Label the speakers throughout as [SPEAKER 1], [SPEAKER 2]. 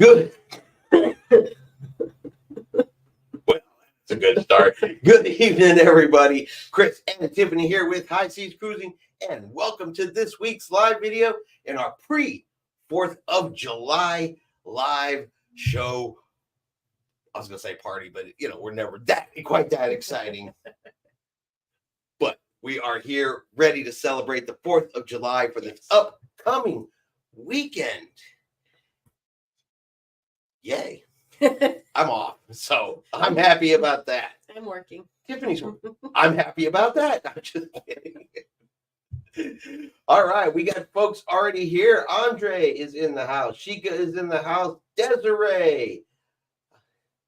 [SPEAKER 1] Good. Well, that's a good start. Good evening, everybody. Chris and Tiffany here with High Seas Cruising, and welcome to this week's live video in our pre-4th of July live show. I was going to say party, but we're never quite that exciting. But we are here ready to celebrate the 4th of July for this upcoming weekend. Yay. I'm off, so I'm happy about that.
[SPEAKER 2] I'm working.
[SPEAKER 1] Tiffany's I'm happy about that. I'm just kidding. All right, we got folks already here. Andre is in the house. Sheikah is in the house. Desiree.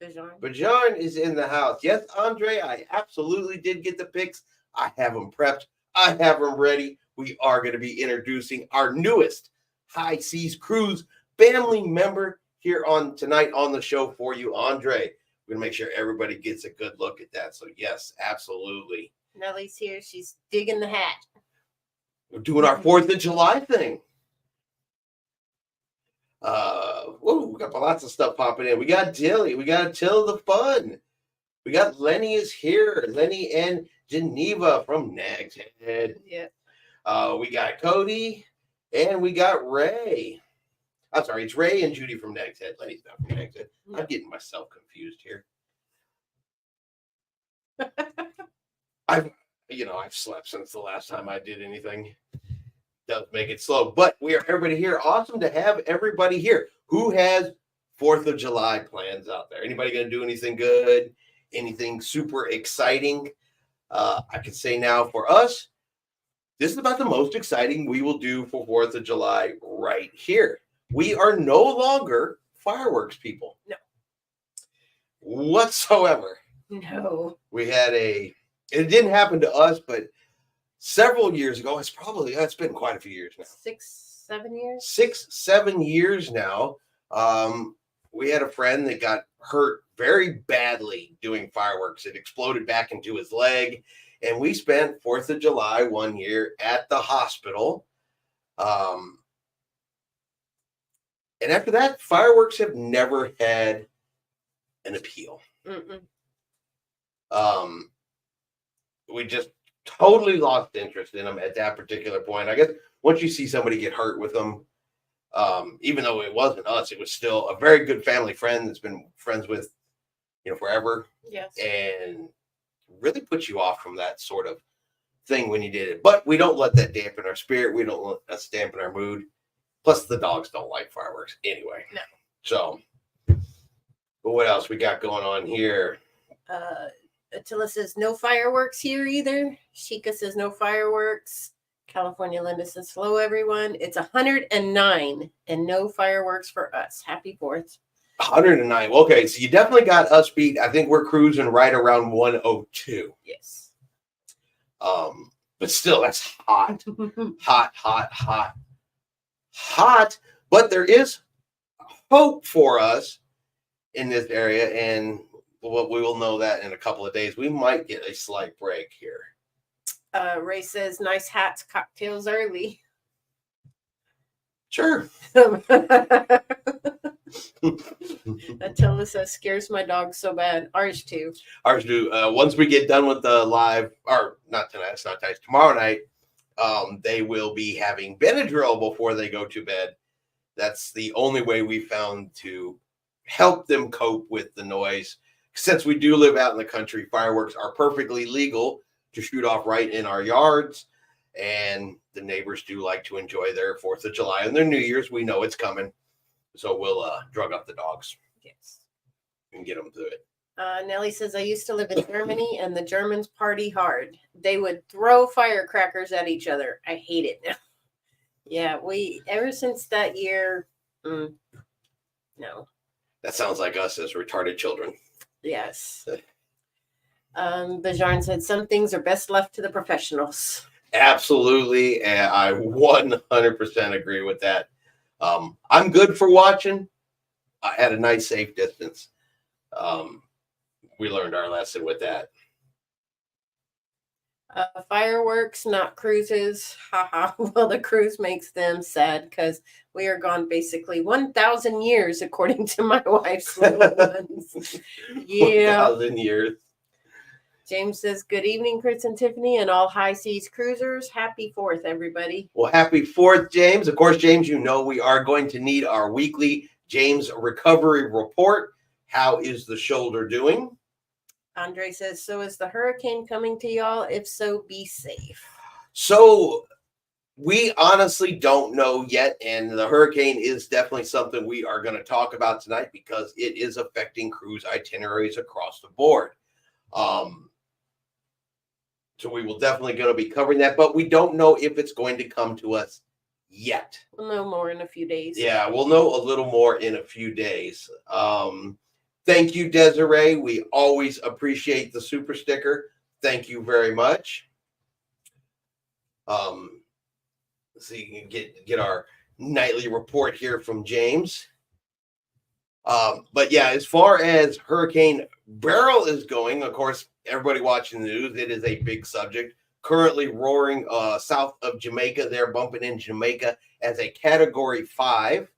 [SPEAKER 1] Bajan is in the house. Yes, Andre, I absolutely did get the pics. I have them prepped. I have them ready. We are going to be introducing our newest High Seas Cruise family member here on tonight on the show for you, Andre. We're going to make sure everybody gets a good look at that. So, yes, absolutely.
[SPEAKER 2] Nellie's here. She's digging the hat.
[SPEAKER 1] We're doing our 4th of July thing. We got lots of stuff popping in. We got Dilly. We got Till the Fun. We got Lenny is here. Lenny and Geneva from Nag's Head.
[SPEAKER 2] Yeah.
[SPEAKER 1] We got Cody. And we got Ray. I'm sorry, it's Ray and Judy from Nag's Head. Lenny's not from Nag's Head. I'm getting myself confused here. I've slept since the last time I did anything. Does make it slow, but we are everybody here. Awesome to have everybody here. Who has 4th of July plans out there? Anybody going to do anything good? Anything super exciting? I can say now for us, this is about the most exciting we will do for 4th of July right here. We are no longer fireworks people.
[SPEAKER 2] No.
[SPEAKER 1] Whatsoever.
[SPEAKER 2] No.
[SPEAKER 1] We had it didn't happen to us, but several years ago, it's been quite a few years now.
[SPEAKER 2] 6-7 years?
[SPEAKER 1] 6-7 years now. We had a friend that got hurt very badly doing fireworks. It exploded back into his leg. And we spent 4th of July one year at the hospital. And after that, fireworks have never had an appeal.
[SPEAKER 2] Mm-mm.
[SPEAKER 1] We just totally lost interest in them at that particular point. I guess once you see somebody get hurt with them, even though it wasn't us, it was still a very good family friend that's been friends with, forever.
[SPEAKER 2] Yes.
[SPEAKER 1] And really puts you off from that sort of thing when you did it. But we don't let that dampen our spirit. We don't let that dampen our mood. Plus, the dogs don't like fireworks anyway.
[SPEAKER 2] No.
[SPEAKER 1] So, but what else we got going on here?
[SPEAKER 2] Attila says no fireworks here either. Sheikah says no fireworks. California Linda says hello, everyone. It's 109 and no fireworks for us. Happy 4th.
[SPEAKER 1] 109. Okay, so you definitely got us beat. I think we're cruising right around 102.
[SPEAKER 2] Yes.
[SPEAKER 1] But still, that's hot. Hot. But there is hope for us in this area, and we will know that in a couple of days. We might get a slight break here.
[SPEAKER 2] Ray says nice hats, cocktails early.
[SPEAKER 1] Sure.
[SPEAKER 2] Attila says scares my dog so bad. Ours too.
[SPEAKER 1] Ours do. Once we get done with the live, or not tonight, it's not tonight, tomorrow night, they will be having Benadryl before they go to bed. That's the only way we found to help them cope with the noise. Since we do live out in the country, fireworks are perfectly legal to shoot off right in our yards. And the neighbors do like to enjoy their 4th of July and their New Year's. We know it's coming. So we'll drug up the dogs.
[SPEAKER 2] Yes.
[SPEAKER 1] And get them through it.
[SPEAKER 2] Nellie says, I used to live in Germany and the Germans party hard. They would throw firecrackers at each other. I hate it now. Yeah, ever since that year, no.
[SPEAKER 1] That sounds like us as retarded children.
[SPEAKER 2] Yes. Bajan said some things are best left to the professionals.
[SPEAKER 1] Absolutely. And I 100% agree with that. I'm good for watching. I had a nice safe distance. We learned our lesson with that.
[SPEAKER 2] Fireworks, not cruises. Haha. Well, the cruise makes them sad because we are gone basically 1,000 years, according to my wife's little ones. Yeah.
[SPEAKER 1] 1,000 years.
[SPEAKER 2] James says, "Good evening, Chris and Tiffany, and all high seas cruisers. Happy 4th, everybody."
[SPEAKER 1] Well, happy 4th, James. Of course, James, you know we are going to need our weekly James recovery report. How is the shoulder doing?
[SPEAKER 2] Andre says, "So is the hurricane coming to y'all? If so, be safe."
[SPEAKER 1] So we honestly don't know yet, and the hurricane is definitely something we are going to talk about tonight because it is affecting cruise itineraries across the board. So we will definitely going to be covering that, but we don't know if it's going to come to us yet.
[SPEAKER 2] We'll know more in a few days.
[SPEAKER 1] Yeah, we'll know a little more in a few days. Thank you, Desiree. We always appreciate the super sticker. Thank you very much. So you can get our nightly report here from James. But yeah, as far as Hurricane Beryl is going, of course, everybody watching the news, it is a big subject. Currently roaring south of Jamaica. They're bumping in Jamaica as a Category 5.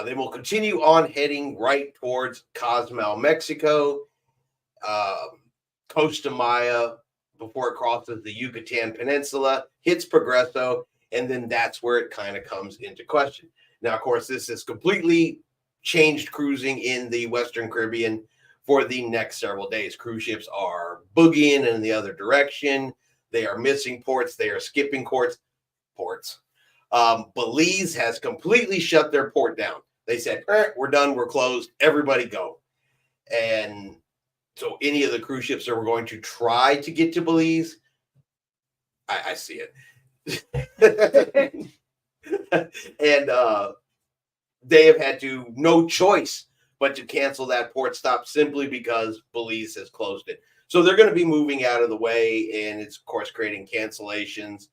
[SPEAKER 1] They will continue on heading right towards Cozumel, Mexico, Costa Maya, before it crosses the Yucatan Peninsula, hits Progreso, and then that's where it kind of comes into question. Now, of course, this has completely changed cruising in the Western Caribbean for the next several days. Cruise ships are boogieing in the other direction. They are missing ports. They are skipping ports. Belize has completely shut their port down. They said, we're done. We're closed. Everybody go. And so any of the cruise ships that were going to try to get to Belize, I see it. And they have had no choice but to cancel that port stop simply because Belize has closed it. So they're going to be moving out of the way, and it's, of course, creating cancellations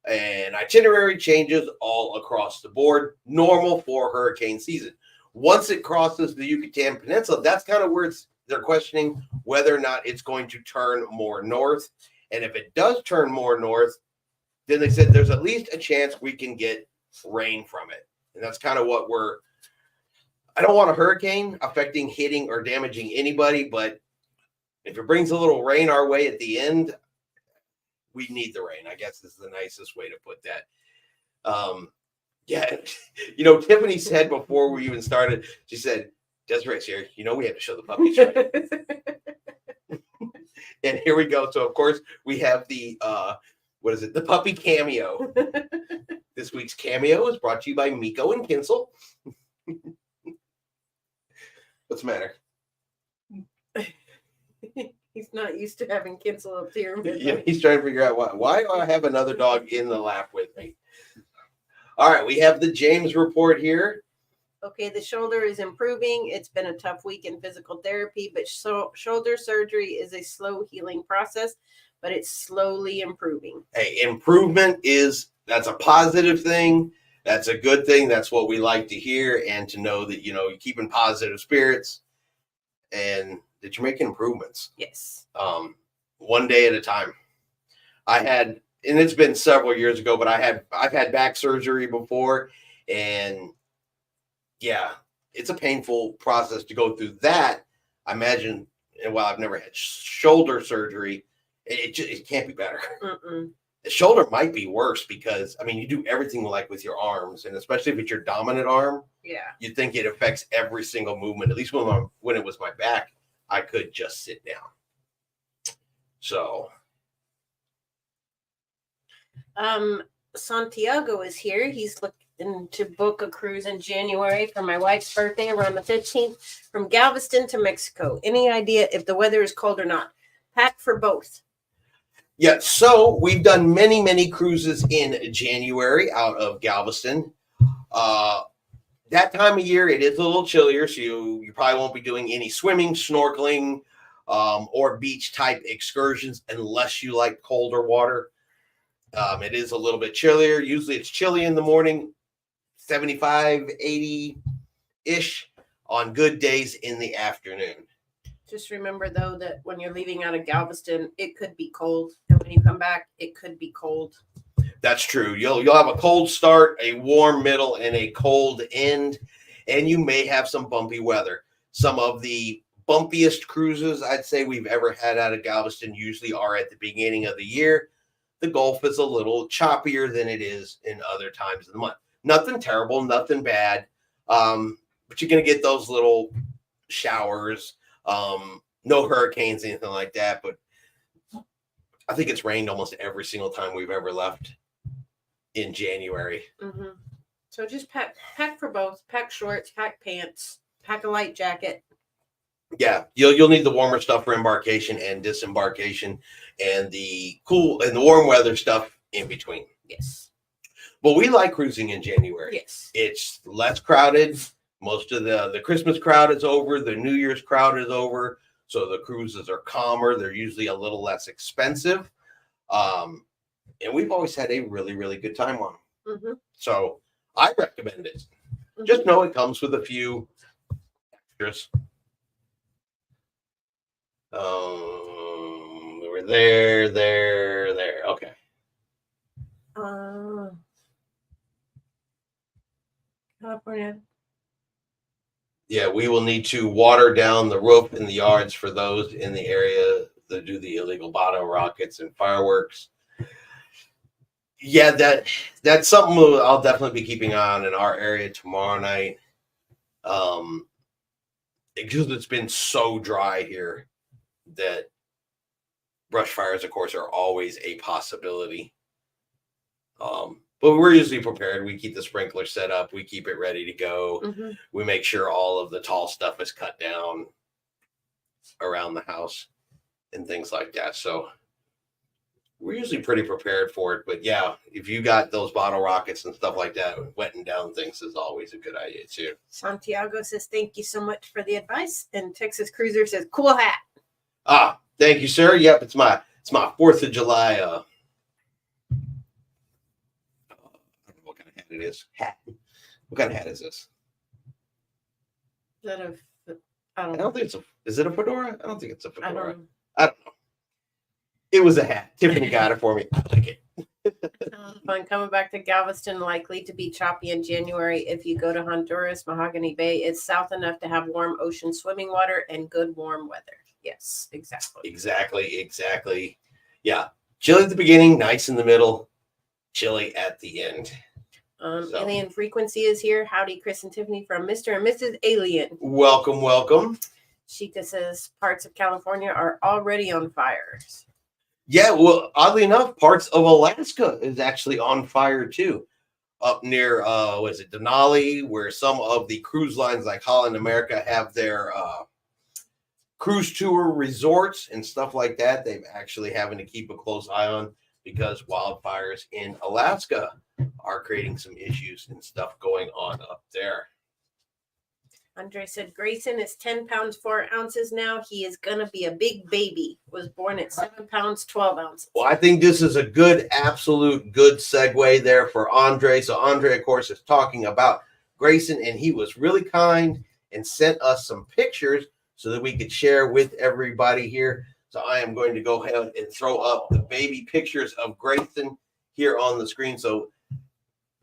[SPEAKER 1] and itinerary changes all across the board, normal for hurricane season. Once it crosses the Yucatan Peninsula, that's kind of where they're questioning whether or not it's going to turn more north. And if it does turn more north, then they said there's at least a chance we can get rain from it. And that's kind of what I don't want a hurricane affecting, hitting, or damaging anybody, but if it brings a little rain our way at the end, we need the rain, I guess is the nicest way to put that. Yeah, Tiffany said before we even started, she said, Desiree's here, we have to show the puppies, right? And here we go. So, of course, we have the, the puppy cameo. This week's cameo is brought to you by Miko and Kinsel. What's the matter?
[SPEAKER 2] He's not used to having Kinsel up here.
[SPEAKER 1] Yeah, he's trying to figure out why do I have another dog in the lap with me? All right, we have the James report here.
[SPEAKER 2] Okay, the shoulder is improving. It's been a tough week in physical therapy, but shoulder surgery is a slow healing process, but it's slowly improving.
[SPEAKER 1] Hey, improvement that's a positive thing. That's a good thing. That's what we like to hear, and to know that, you're keeping positive spirits and that you're making improvements.
[SPEAKER 2] Yes.
[SPEAKER 1] One day at a time. And it's been several years ago, but I've had back surgery before, and yeah, it's a painful process to go through that. I imagine, and while I've never had shoulder surgery, it can't be better.
[SPEAKER 2] Mm-mm.
[SPEAKER 1] The shoulder might be worse because, you do everything like with your arms, and especially if it's your dominant arm.
[SPEAKER 2] Yeah.
[SPEAKER 1] You'd think it affects every single movement. At least when it was my back, I could just sit down. So.
[SPEAKER 2] Santiago is here. He's looking to book a cruise in January for my wife's birthday around the 15th from Galveston to Mexico. Any idea if the weather is cold or not? Pack for both.
[SPEAKER 1] Yeah, so we've done many, many cruises in January out of Galveston. That time of year, it is a little chillier, so you probably won't be doing any swimming, snorkeling, or beach-type excursions unless you like colder water. It is a little bit chillier. Usually it's chilly in the morning, 75, 80-ish on good days in the afternoon.
[SPEAKER 2] Just remember though that when you're leaving out of Galveston, it could be cold, and when you come back, it could be cold.
[SPEAKER 1] That's true. You'll have a cold start, a warm middle, and a cold end, and you may have some bumpy weather. Some of the bumpiest cruises I'd say we've ever had out of Galveston usually are at the beginning of the year. The Gulf is a little choppier than it is in other times of the month. Nothing terrible, nothing bad, but you're gonna get those little showers. No hurricanes, anything like that. But I think it's rained almost every single time we've ever left in January.
[SPEAKER 2] Mm-hmm. So just pack for both. Pack shorts, pack pants, pack a light jacket.
[SPEAKER 1] Yeah, you'll need the warmer stuff for embarkation and disembarkation, and the cool and the warm weather stuff in between.
[SPEAKER 2] Yes.
[SPEAKER 1] But we like cruising in January.
[SPEAKER 2] Yes.
[SPEAKER 1] It's less crowded. Most of the Christmas crowd is over. The New Year's crowd is over. So the cruises are calmer. They're usually a little less expensive. And we've always had a really, really good time on them.
[SPEAKER 2] Mm-hmm.
[SPEAKER 1] So I recommend it. Mm-hmm. Just know it comes with a few extras. We're there. Okay.
[SPEAKER 2] California.
[SPEAKER 1] Yeah, we will need to water down the roof in the yards for those in the area that do the illegal bottle rockets and fireworks. Yeah, that's something I'll definitely be keeping on in our area tomorrow night. Because it's been so dry here that brush fires, of course, are always a possibility. But we're usually prepared. We keep the sprinkler set up. We keep it ready to go. Mm-hmm. We make sure all of the tall stuff is cut down around the house and things like that. So we're usually pretty prepared for it. But yeah, if you got those bottle rockets and stuff like that, wetting down things is always a good idea too.
[SPEAKER 2] Santiago says, thank you so much for the advice. And Texas Cruiser says, cool hat.
[SPEAKER 1] Thank you, sir. Yep, it's my 4th of July. It is hat. What kind of hat is this?
[SPEAKER 2] I
[SPEAKER 1] don't think it's is it a fedora? I don't think it's a fedora.
[SPEAKER 2] I don't
[SPEAKER 1] know. It was a hat. Tiffany got it for me. I like it.
[SPEAKER 2] Fun coming back to Galveston, likely to be choppy in January. If you go to Honduras, Mahogany Bay, it's south enough to have warm ocean swimming water and good warm weather. Yes, exactly.
[SPEAKER 1] Exactly. Yeah. Chilly at the beginning, nice in the middle, chilly at the end.
[SPEAKER 2] Alien Frequency is here. Howdy, Chris and Tiffany from Mr. and Mrs. Alien.
[SPEAKER 1] Welcome.
[SPEAKER 2] Sheikah says parts of California are already on fire.
[SPEAKER 1] Yeah, well, oddly enough, parts of Alaska is actually on fire too. Up near, Denali, where some of the cruise lines like Holland America have their cruise tour resorts and stuff like that. They've actually having to keep a close eye on because wildfires in Alaska are creating some issues and stuff going on up there.
[SPEAKER 2] Andre said Grayson is 10 pounds 4 ounces now. He is gonna be a big baby. Was born at 7 pounds 12 ounces.
[SPEAKER 1] Well, I think this is a absolute good segue there for Andre. So Andre, of course, is talking about Grayson, and he was really kind and sent us some pictures so that we could share with everybody here. So I am going to go ahead and throw up the baby pictures of Grayson here on the screen. So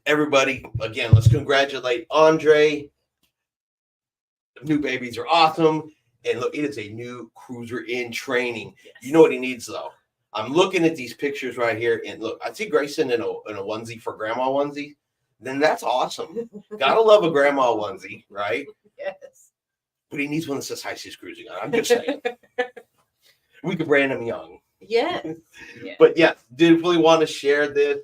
[SPEAKER 1] everybody, again, let's congratulate Andre. The new babies are awesome. And look, it is a new cruiser in training. Yes. You know what he needs, though? I'm looking at these pictures right here. And look, I see Grayson in a onesie for grandma onesie. Then that's awesome. Gotta love a grandma onesie, right?
[SPEAKER 2] Yes.
[SPEAKER 1] But he needs one that says High Seas Cruising on. I'm just saying. We could brand him young.
[SPEAKER 2] Yes.
[SPEAKER 1] But yeah, did really want to share this.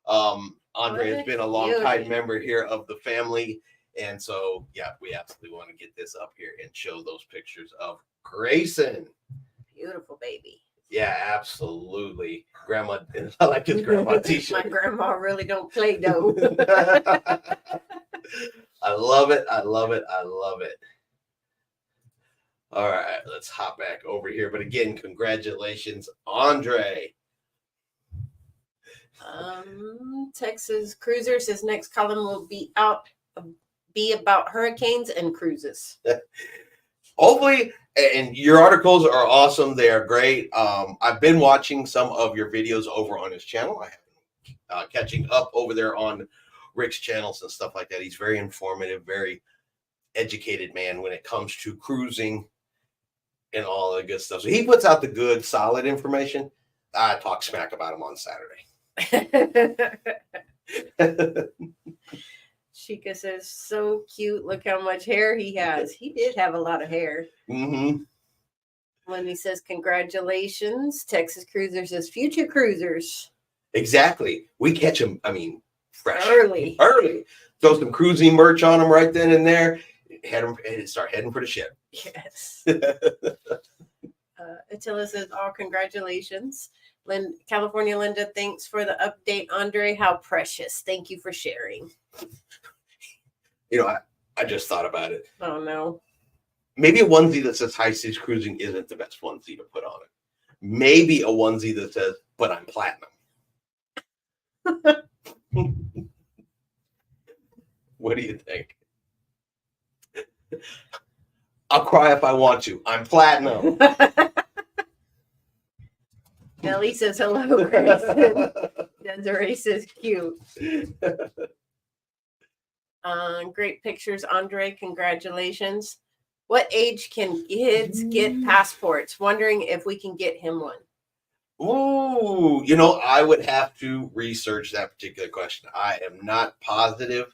[SPEAKER 1] Andre has been a long-time member here of the family. And so, yeah, we absolutely want to get this up here and show those pictures of Grayson.
[SPEAKER 2] Beautiful baby.
[SPEAKER 1] Yeah, absolutely. Grandma, I like his grandma t-shirt.
[SPEAKER 2] My grandma really don't play dough.
[SPEAKER 1] I love it. All right, let's hop back over here. But again, congratulations, Andre.
[SPEAKER 2] Texas Cruiser says next column will be about hurricanes and cruises.
[SPEAKER 1] hopefully, and your articles are awesome. They are great. I've been watching some of your videos over on his channel. I have been catching up over there on Rick's channels and stuff like that. He's very informative, very educated man when it comes to cruising and all the good stuff. So he puts out the good, solid information. I talk smack about him on Saturday.
[SPEAKER 2] Chica says, so cute. Look how much hair he has. He did have a lot of hair.
[SPEAKER 1] Mm-hmm.
[SPEAKER 2] Lindy says, congratulations. Texas Cruiser says, future cruisers.
[SPEAKER 1] Exactly. We catch them, I mean, fresh.
[SPEAKER 2] Early.
[SPEAKER 1] Throw some cruising merch on them right then and there. Start heading for the ship.
[SPEAKER 2] Yes. Attila says, oh, congratulations. California Linda, thanks for the update. Andre, how precious. Thank you for sharing.
[SPEAKER 1] You know, I just thought about it.
[SPEAKER 2] Oh, no.
[SPEAKER 1] Maybe a onesie that says High Seas Cruising isn't the best onesie to put on it. Maybe a onesie that says, but I'm platinum. What do you think? I'll cry if I want to. I'm platinum.
[SPEAKER 2] Nellie says hello, Grayson. Desiree says cute. Great pictures, Andre. Congratulations. What age can kids get passports? Wondering if we can get him one.
[SPEAKER 1] Ooh, you know, I would have to research that particular question. I am not positive.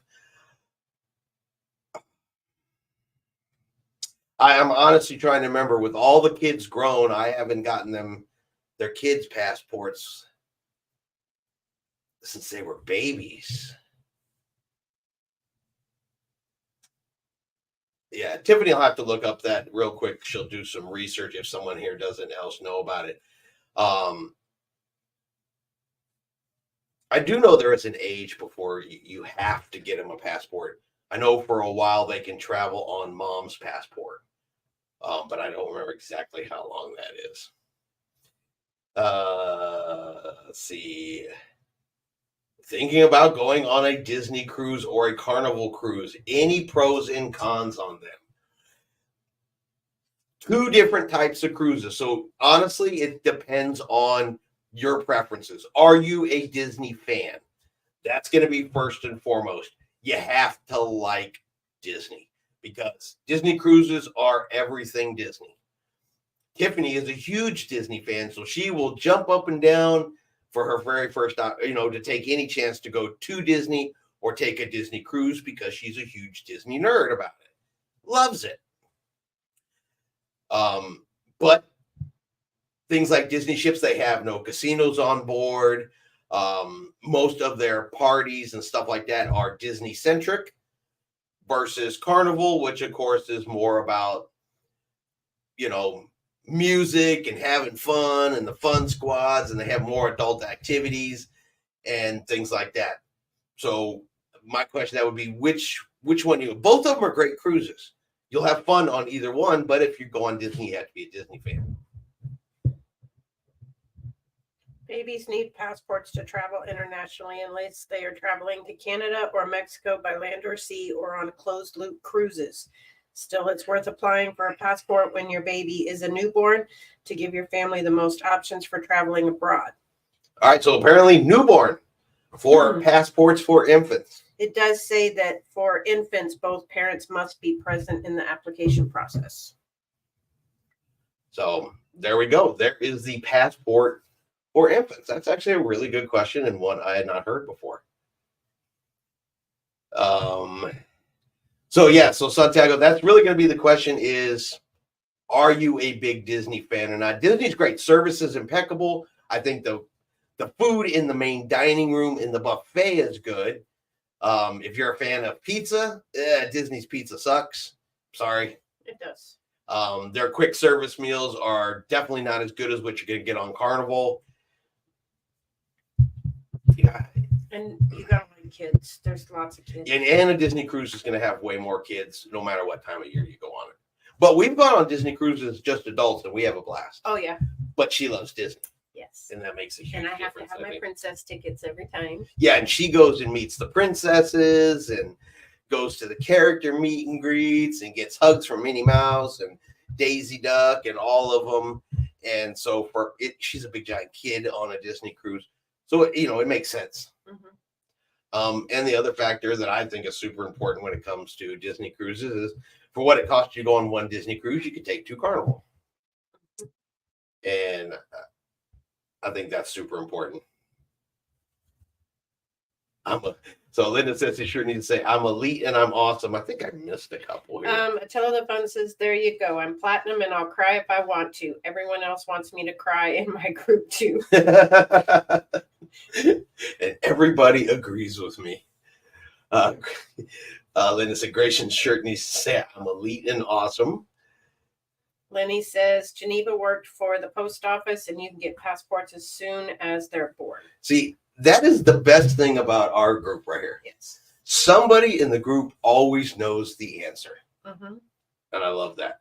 [SPEAKER 1] I am honestly trying to remember. With all the kids grown, I haven't gotten them their kids' passports since they were babies. Yeah, Tiffany will have to look up that real quick. She'll do some research if someone here doesn't else know about it. I do know there is an age before you have to get them a passport. I know for a while they can travel on mom's passport, but I don't remember exactly how long that is. Let's see. Thinking about going on a Disney cruise or a Carnival cruise. Any pros and cons on them? Two different types of cruises. So honestly, it depends on your preferences. Are you a Disney fan? That's going to be first and foremost. You have to like Disney because Disney cruises are everything Disney. Tiffany is a huge Disney fan, so she will jump up and down for her very first, to take any chance to go to Disney or take a Disney cruise because she's a huge Disney nerd about it. Loves it. But things like Disney ships, they have no casinos on board. Most of their parties and stuff like that are Disney centric versus Carnival, which of course is more about, music and having fun and the fun squads, and they have more adult activities and things like that. So my question that would be which one both of them are great cruises. You'll have fun on either one, but if you go on Disney, you have to be a Disney fan.
[SPEAKER 2] Babies need passports to travel internationally unless they are traveling to Canada or Mexico by land or sea or on closed loop cruises. Still, it's worth applying for a passport when your baby is a newborn to give your family the most options for traveling abroad.
[SPEAKER 1] All right, so apparently newborn for passports for infants.
[SPEAKER 2] It does say that for infants, both parents must be present in the application process.
[SPEAKER 1] So there we go. There is the passport for infants. That's actually a really good question and one I had not heard before. So Santiago, that's really going to be the question is, are you a big Disney fan or not? Disney's great. Service is impeccable. I think the food in the main dining room in the buffet is good. If you're a fan of pizza, Disney's pizza sucks. Sorry.
[SPEAKER 2] It does.
[SPEAKER 1] Their quick service meals are definitely not as good as what you're going to get on Carnival. Yeah.
[SPEAKER 2] And you got kids. There's lots of kids.
[SPEAKER 1] And a Disney cruise is going to have way more kids no matter what time of year you go on it. But we've gone on Disney cruises just adults and we have a blast.
[SPEAKER 2] Oh, yeah.
[SPEAKER 1] But she loves Disney.
[SPEAKER 2] Yes.
[SPEAKER 1] And that makes a huge
[SPEAKER 2] difference. And I have
[SPEAKER 1] difference,
[SPEAKER 2] to have my princess tickets every time.
[SPEAKER 1] Yeah, and she goes and meets the princesses and goes to the character meet and greets and gets hugs from Minnie Mouse and Daisy Duck and all of them. And so for it, she's a big giant kid on a Disney cruise. So, it makes sense. And the other factor that I think is super important when it comes to Disney cruises is for what it costs you to go on one Disney cruise, you could take 2 Carnival. And I think that's super important. So Linda says you sure need to say, I'm elite and I'm awesome. I think I missed a couple here.
[SPEAKER 2] Attila the Fun says, there you go. I'm platinum and I'll cry if I want to. Everyone else wants me to cry in my group too.
[SPEAKER 1] And everybody agrees with me. Linda said, Grayson's shirt needs to say, I'm elite and awesome.
[SPEAKER 2] Lenny says, Geneva worked for the post office and you can get passports as soon as they're born.
[SPEAKER 1] See, that is the best thing about our group right here.
[SPEAKER 2] Yes.
[SPEAKER 1] Somebody in the group always knows the answer.
[SPEAKER 2] Mm-hmm.
[SPEAKER 1] And I love that.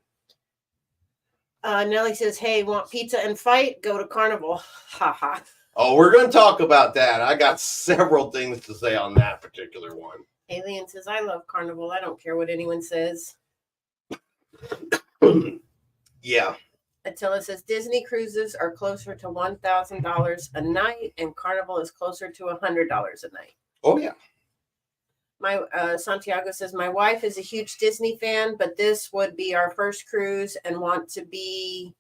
[SPEAKER 2] Nellie says, hey, want pizza and fight? Go to Carnival. Ha ha.
[SPEAKER 1] Oh, we're going to talk about that. I got several things to say on that particular one.
[SPEAKER 2] Alien says, I love Carnival. I don't care what anyone says.
[SPEAKER 1] Yeah.
[SPEAKER 2] Attila says, Disney cruises are closer to $1,000 a night and Carnival is closer to $100 a night.
[SPEAKER 1] Oh, yeah.
[SPEAKER 2] My Santiago says, my wife is a huge Disney fan, but this would be our first cruise and want to be,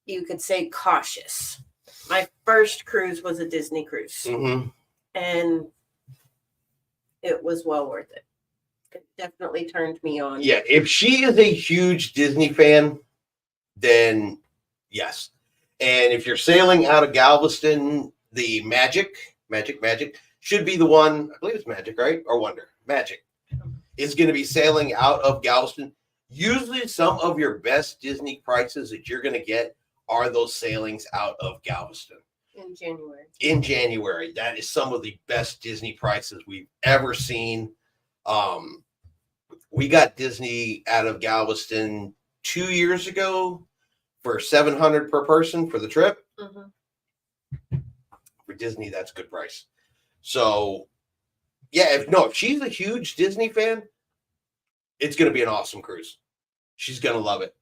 [SPEAKER 2] you could say, cautious. My first cruise was a Disney cruise.
[SPEAKER 1] Mm-hmm.
[SPEAKER 2] And it was well worth it. It definitely turned me on.
[SPEAKER 1] Yeah, if she is a huge Disney fan, then yes. And if you're sailing out of Galveston, the Magic should be the one, I believe it's Magic, right? Or Wonder. Magic is going to be sailing out of Galveston. Usually some of your best Disney prices that you're going to get are those sailings out of Galveston. In January. That is some of the best Disney prices we've ever seen. We got Disney out of Galveston 2 years ago for $700 per person for the trip.
[SPEAKER 2] Mm-hmm.
[SPEAKER 1] For Disney, that's a good price. So, yeah, if she's a huge Disney fan, it's going to be an awesome cruise. She's going to love it.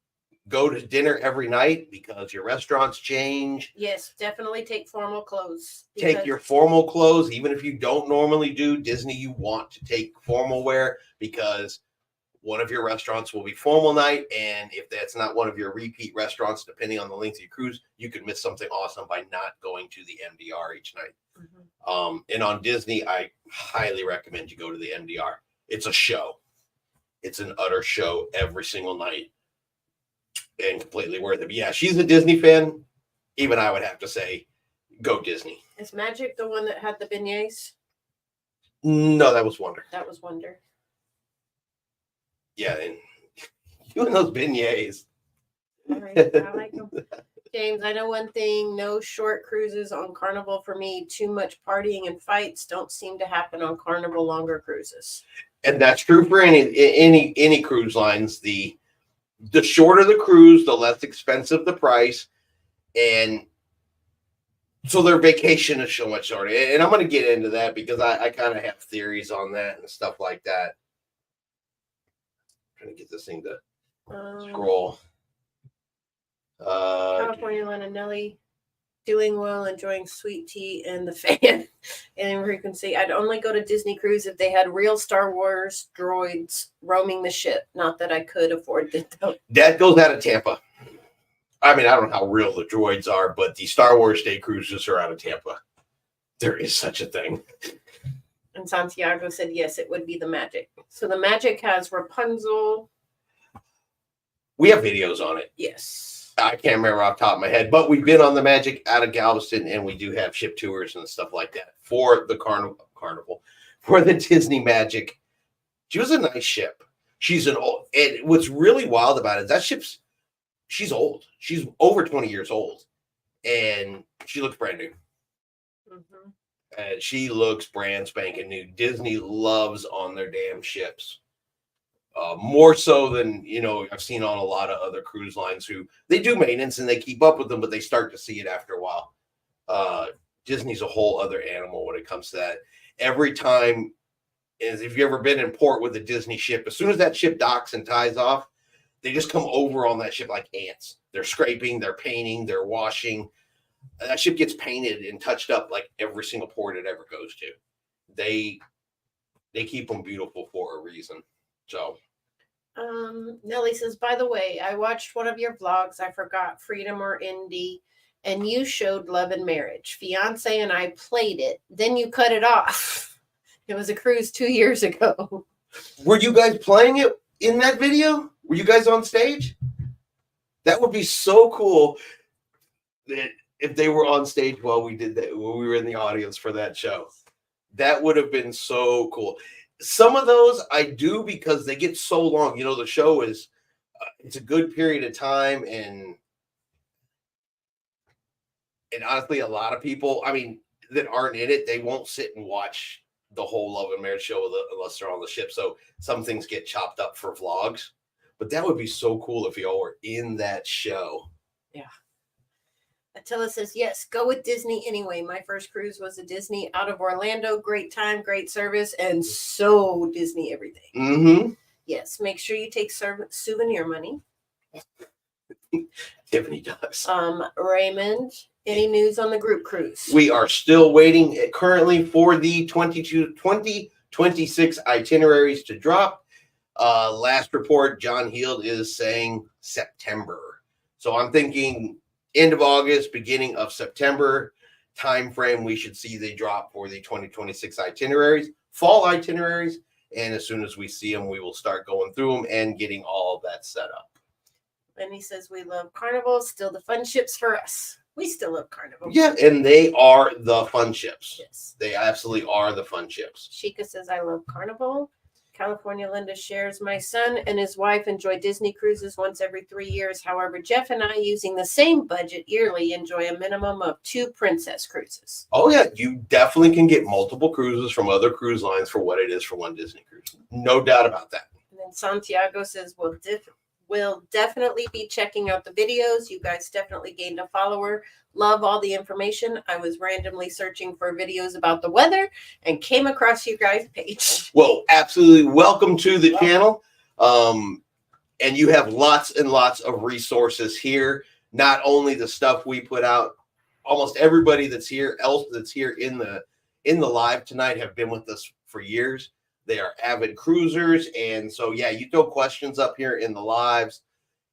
[SPEAKER 1] Go to dinner every night because your restaurants change.
[SPEAKER 2] Yes, definitely take formal clothes.
[SPEAKER 1] Take your formal clothes. Even if you don't normally do Disney, you want to take formal wear because one of your restaurants will be formal night. And if that's not one of your repeat restaurants, depending on the length of your cruise, you could miss something awesome by not going to the MDR each night. Mm-hmm. And on Disney, I highly recommend you go to the MDR. It's a show. It's an utter show every single night. And completely worth it. But yeah, she's a Disney fan. Even I would have to say, go Disney.
[SPEAKER 2] Is Magic the one that had the beignets?
[SPEAKER 1] No, that was Wonder.
[SPEAKER 2] That was Wonder.
[SPEAKER 1] Yeah, and you and those beignets.
[SPEAKER 2] All right, I like them. James, I know one thing. No short cruises on Carnival for me. Too much partying and fights don't seem to happen on Carnival longer cruises.
[SPEAKER 1] And that's true for any cruise lines. The shorter the cruise, the less expensive the price. And so their vacation is so much shorter. And I'm going to get into that because I kind of have theories on that and stuff like that. I'm trying to get this thing to scroll.
[SPEAKER 2] California Lena Nelly, doing well, enjoying sweet tea and the fan. And frequency. I'd only go to Disney Cruise if they had real Star Wars droids roaming the ship. Not that I could afford it though.
[SPEAKER 1] That goes out of Tampa. I mean, I don't know how real the droids are, but the Star Wars Day cruises are out of Tampa. There is such a thing.
[SPEAKER 2] And Santiago said, yes, it would be the Magic. So the Magic has Rapunzel.
[SPEAKER 1] We have videos on it.
[SPEAKER 2] Yes.
[SPEAKER 1] I can't remember off the top of my head, but we've been on the Magic out of Galveston, and we do have ship tours and stuff like that for the Carnival, for the Disney Magic. She was a nice ship. She's an old, and what's really wild about it, she's old. She's over 20 years old, and she looks brand new. Mm-hmm. And she looks brand spanking new. Disney loves on their damn ships. More so than, I've seen on a lot of other cruise lines who they do maintenance and they keep up with them, but they start to see it after a while. Disney's a whole other animal when it comes to that. Every time is if you've ever been in port with a Disney ship, as soon as that ship docks and ties off, they just come over on that ship like ants. They're scraping, they're painting, they're washing. That ship gets painted and touched up like every single port it ever goes to. They keep them beautiful for a reason. So
[SPEAKER 2] Nellie says, by the way, I watched one of your vlogs. I forgot Freedom or Indie, and you showed Love and Marriage. Fiance and I played it. Then you cut it off. It was a cruise 2 years ago.
[SPEAKER 1] were you guys playing it in that video? Were you guys on stage? That would be so cool that if they were on stage while we did that, when we were in the audience for that show. That would have been so cool. Some of those I do because they get so long. You know, the show is it's a good period of time, and honestly, a lot of people, I mean, that aren't in it, they won't sit and watch the whole Love and Marriage show unless they're on the ship. So some things get chopped up for vlogs. But that would be so cool if y'all were in that show.
[SPEAKER 2] Yeah. Attila says, yes, go with Disney anyway. My first cruise was a Disney out of Orlando. Great time, great service, and so Disney everything.
[SPEAKER 1] Mm-hmm.
[SPEAKER 2] Yes, make sure you take souvenir money.
[SPEAKER 1] Tiffany does.
[SPEAKER 2] Raymond, any news on the group cruise?
[SPEAKER 1] We are still waiting currently for the 2026 itineraries to drop. Last report, John Heald is saying September. So I'm thinking end of August, beginning of September time frame, we should see the drop for the 2026 itineraries, fall itineraries. And as soon as we see them, we will start going through them and getting all of that set up.
[SPEAKER 2] And he says, we love Carnival, still the fun ships for us. We still love Carnival.
[SPEAKER 1] Yeah, and they are the fun ships.
[SPEAKER 2] Yes.
[SPEAKER 1] They absolutely are the fun ships.
[SPEAKER 2] Sheikah says, I love Carnival. California Linda shares, my son and his wife enjoy Disney cruises once every 3 years. However, Jeff and I, using the same budget yearly, enjoy a minimum of 2 princess cruises.
[SPEAKER 1] Oh, yeah. You definitely can get multiple cruises from other cruise lines for what it is for one Disney cruise. No doubt about that.
[SPEAKER 2] And then Santiago says, we'll definitely be checking out the videos. You guys definitely gained a follower. Love all the information. I was randomly searching for videos about the weather and came across you guys' page.
[SPEAKER 1] Well, absolutely. Welcome to the channel. And you have lots and lots of resources here. Not only the stuff we put out, almost everybody that's here in the live tonight have been with us for years. They are avid cruisers. And so, yeah, you throw questions up here in the lives.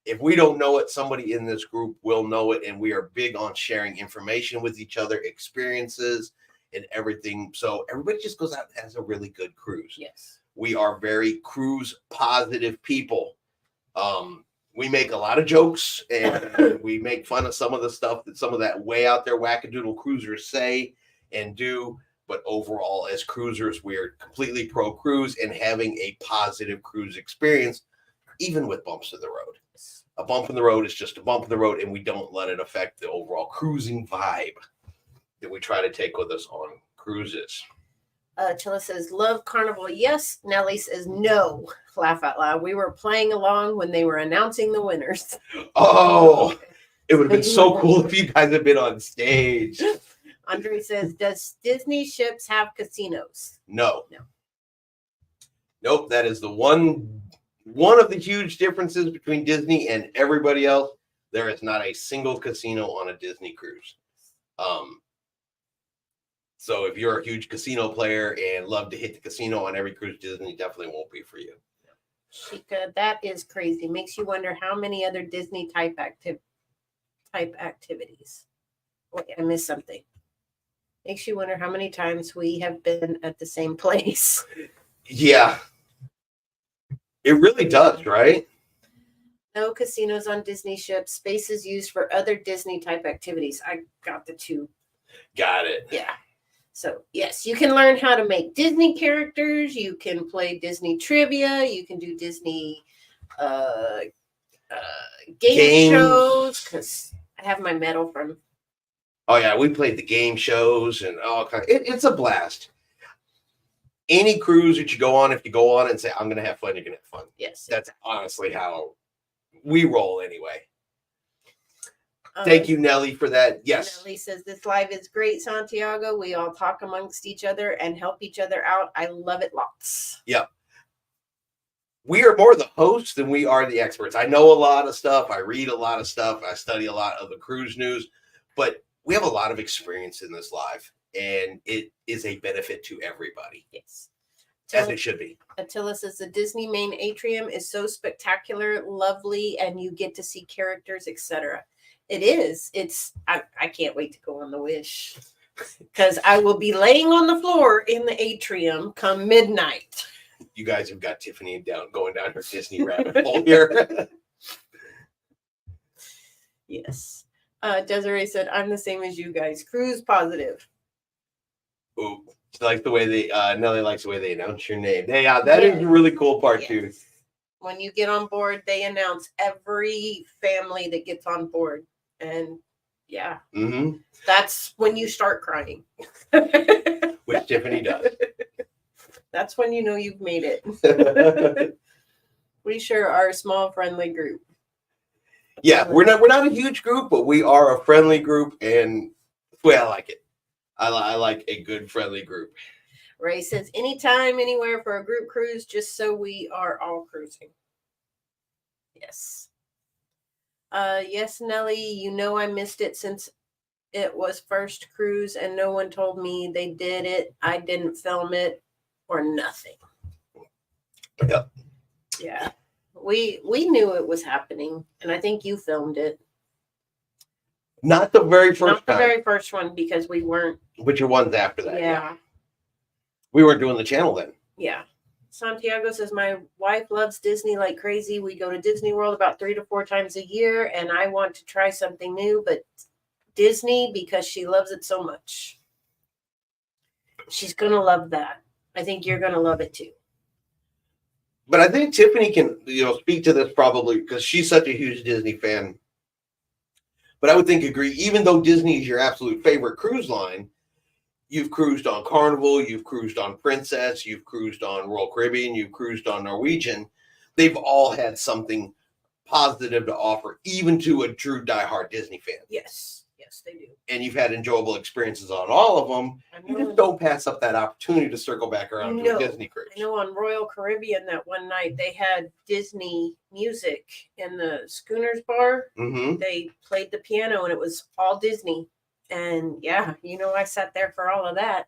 [SPEAKER 1] If we don't know it, somebody in this group will know it. And we are big on sharing information with each other, experiences and everything. So everybody just goes out and has a really good cruise.
[SPEAKER 2] Yes.
[SPEAKER 1] We are very cruise positive people. We make a lot of jokes and we make fun of some of the stuff that some of that way out there wackadoodle cruisers say and do. But overall, as cruisers, we're completely pro cruise and having a positive cruise experience, even with bumps in the road. A bump in the road is just a bump in the road, and we don't let it affect the overall cruising vibe that we try to take with us on cruises.
[SPEAKER 2] Chilla says, love Carnival. Yes. Nellie says, no. Laugh out loud. We were playing along when they were announcing the winners.
[SPEAKER 1] Oh, it would have been so cool if you guys had been on stage.
[SPEAKER 2] Andre says, does Disney ships have casinos?
[SPEAKER 1] No. Nope. That is the one of the huge differences between Disney and everybody else. There is not a single casino on a Disney cruise. So if you're a huge casino player and love to hit the casino on every cruise, Disney definitely won't be for you.
[SPEAKER 2] Sheikah, that is crazy. Makes you wonder how many other Disney type activities. Wait, I missed something. Makes you wonder how many times we have been at the same place.
[SPEAKER 1] Yeah. It really does, right?
[SPEAKER 2] No casinos on Disney ships. Space is used for other Disney type activities. I got the 2.
[SPEAKER 1] Got it.
[SPEAKER 2] Yeah. So, yes, you can learn how to make Disney characters. You can play Disney trivia. You can do Disney game shows. Because I have my medal from.
[SPEAKER 1] Oh, yeah. We played the game shows and all kinds. It's a blast. Any cruise that you go on, if you go on and say, I'm going to have fun, you're going to have fun.
[SPEAKER 2] Yes.
[SPEAKER 1] That's honestly how we roll anyway. Thank you, Nelly, for that. Yes.
[SPEAKER 2] Nelly says this live is great, Santiago. We all talk amongst each other and help each other out. I love it lots.
[SPEAKER 1] Yep. We are more the hosts than we are the experts. I know a lot of stuff. I read a lot of stuff. I study a lot of the cruise news, but we have a lot of experience in this live, and it is a benefit to everybody.
[SPEAKER 2] Yes.
[SPEAKER 1] As it should be.
[SPEAKER 2] Attila says the Disney main atrium is so spectacular, lovely, and you get to see characters, etc. It is. I can't wait to go on the Wish because I will be laying on the floor in the atrium come midnight.
[SPEAKER 1] You guys have got Tiffany going down her Disney rabbit hole here.
[SPEAKER 2] Yes. Desiree said, I'm the same as you guys. Cruise positive.
[SPEAKER 1] Ooh, like the way Nelly likes the way they announce your name. That is a really cool part too.
[SPEAKER 2] When you get on board, they announce every family that gets on board. And yeah, that's when you start crying.
[SPEAKER 1] Which Tiffany does.
[SPEAKER 2] That's when you know you've made it. We sure are a small, friendly group.
[SPEAKER 1] Yeah, we're not a huge group, but we are a friendly group, and that's the way I like it. I like a good, friendly group.
[SPEAKER 2] Ray says, anytime, anywhere for a group cruise, just so we are all cruising. Yes. Yes, Nelly, you know I missed it since it was first cruise and no one told me they did it. I didn't film it or nothing.
[SPEAKER 1] Yep.
[SPEAKER 2] Yeah. We knew it was happening, and I think you filmed it.
[SPEAKER 1] Not the very first
[SPEAKER 2] Not the
[SPEAKER 1] time.
[SPEAKER 2] very first one because we weren't.
[SPEAKER 1] Which are ones after that?
[SPEAKER 2] Yeah.
[SPEAKER 1] We weren't doing the channel then.
[SPEAKER 2] Yeah. Santiago says, my wife loves Disney like crazy. We go to Disney World about 3 to 4 times a year, and I want to try something new, but Disney because she loves it so much. She's going to love that. I think you're going to love it too.
[SPEAKER 1] But I think Tiffany can, speak to this probably because she's such a huge Disney fan. But I would think agree, even though Disney is your absolute favorite cruise line, you've cruised on Carnival, you've cruised on Princess, you've cruised on Royal Caribbean, you've cruised on Norwegian. They've all had something positive to offer, even to a true diehard Disney fan.
[SPEAKER 2] Yes. Yes, they do.
[SPEAKER 1] And you've had enjoyable experiences on all of them. You just don't pass up that opportunity to circle back around to a Disney cruise.
[SPEAKER 2] I know on Royal Caribbean that one night they had Disney music in the Schooners bar.
[SPEAKER 1] Mm-hmm.
[SPEAKER 2] They played the piano and it was all Disney. And yeah, I sat there for all of that.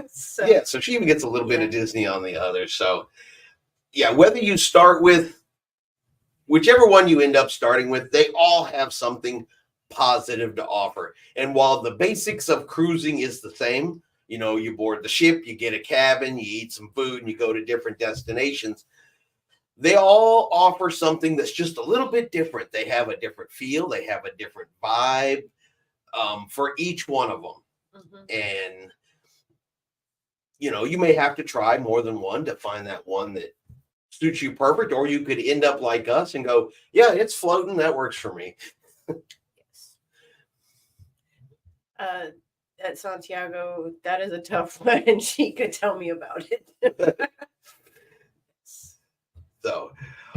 [SPEAKER 1] So she even gets a little bit of Disney on the others. So yeah, whether you start with whichever one you end up starting with, they all have something positive to offer. And while the basics of cruising is the same, you board the ship, you get a cabin, you eat some food, and you go to different destinations, they all offer something that's just a little bit different. They have a different feel, they have a different vibe for each one of them. Mm-hmm. And you may have to try more than one to find that one that suits you perfect, or you could end up like us and go, yeah, it's floating, that works for me.
[SPEAKER 2] At Santiago, that is a tough one, and she could tell me about it.
[SPEAKER 1] So,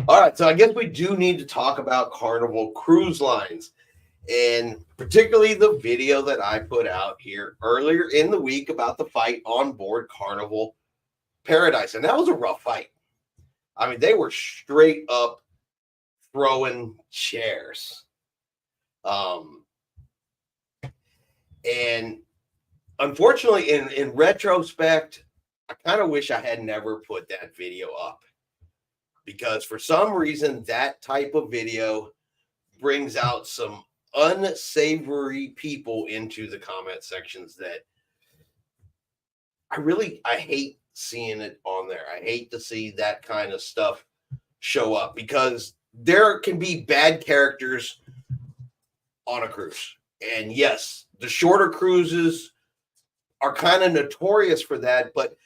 [SPEAKER 1] all right. So I guess we do need to talk about Carnival Cruise Lines, and particularly the video that I put out here earlier in the week about the fight on board Carnival Paradise. And that was a rough fight. I mean, they were straight up throwing chairs. And unfortunately, in retrospect, I kind of wish I had never put that video up, because for some reason that type of video brings out some unsavory people into the comment sections that I hate seeing it on there. I hate to see that kind of stuff show up, because there can be bad characters on a cruise. And yes, the shorter cruises are kind of notorious for that, but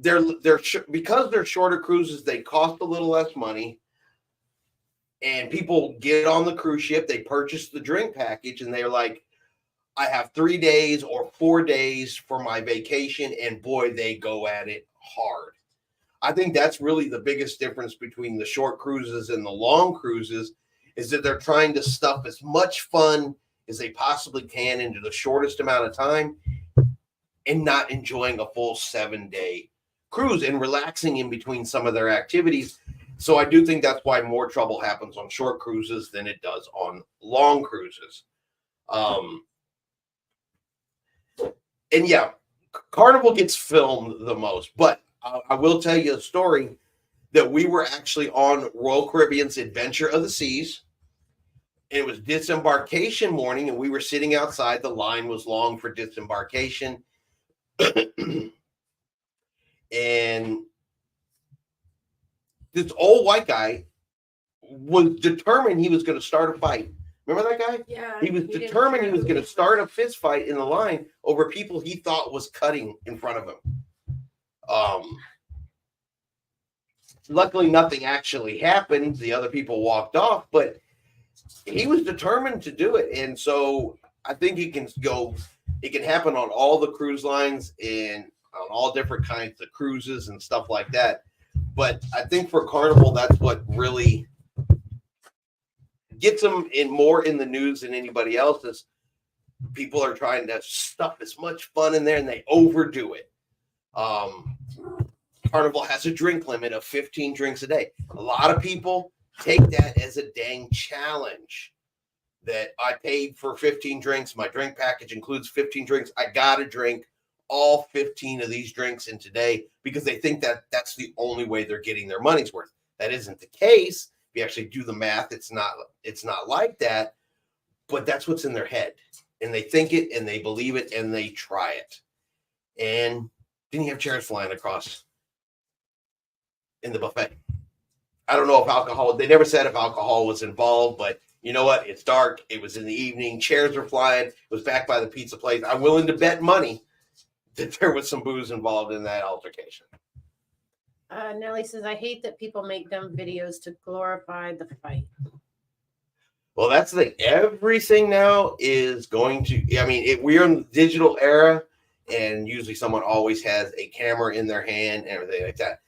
[SPEAKER 1] because they're shorter cruises, they cost a little less money, and people get on the cruise ship, they purchase the drink package, and they're like, I have 3 days or 4 days for my vacation, and boy, they go at it hard. I think that's really the biggest difference between the short cruises and the long cruises, is that they're trying to stuff as much fun as they possibly can into the shortest amount of time and not enjoying a full 7-day cruise and relaxing in between some of their activities. So I do think that's why more trouble happens on short cruises than it does on long cruises. And yeah, Carnival gets filmed the most, but I will tell you a story that we were actually on Royal Caribbean's Adventure of the Seas. It was disembarkation morning, and we were sitting outside. The line was long for disembarkation. And this old white guy was determined he was going to start a fight. Remember that guy?
[SPEAKER 2] Yeah.
[SPEAKER 1] He was determined he was going to start a fist fight in the line over people he thought was cutting in front of him. Luckily, nothing actually happened. The other people walked off, but he was determined to do it. And so I think it can happen on all the cruise lines and on all different kinds of cruises and stuff like that. But I think for Carnival, that's what really gets them more in the news than anybody else. Is people are trying to stuff as much fun in there and they overdo it. Carnival has a drink limit of 15 drinks a day. A lot of people take that as a dang challenge, that I paid for 15 drinks. My drink package includes 15 drinks. I got to drink all 15 of these drinks in today, because they think that that's the only way they're getting their money's worth. That isn't the case. If you actually do the math, it's not like that, but that's what's in their head, and they think it and they believe it and they try it. And then you have chairs flying across in the buffet. I don't know if alcohol, they never said if alcohol was involved, but you know what? It's dark. It was in the evening. Chairs were flying. It was back by the pizza place. I'm willing to bet money that there was some booze involved in that altercation.
[SPEAKER 2] Nellie says, I hate that people make dumb videos to glorify the fight.
[SPEAKER 1] Well, that's the thing. Everything now is going to, I mean, we're in the digital era, and usually someone always has a camera in their hand and everything like that.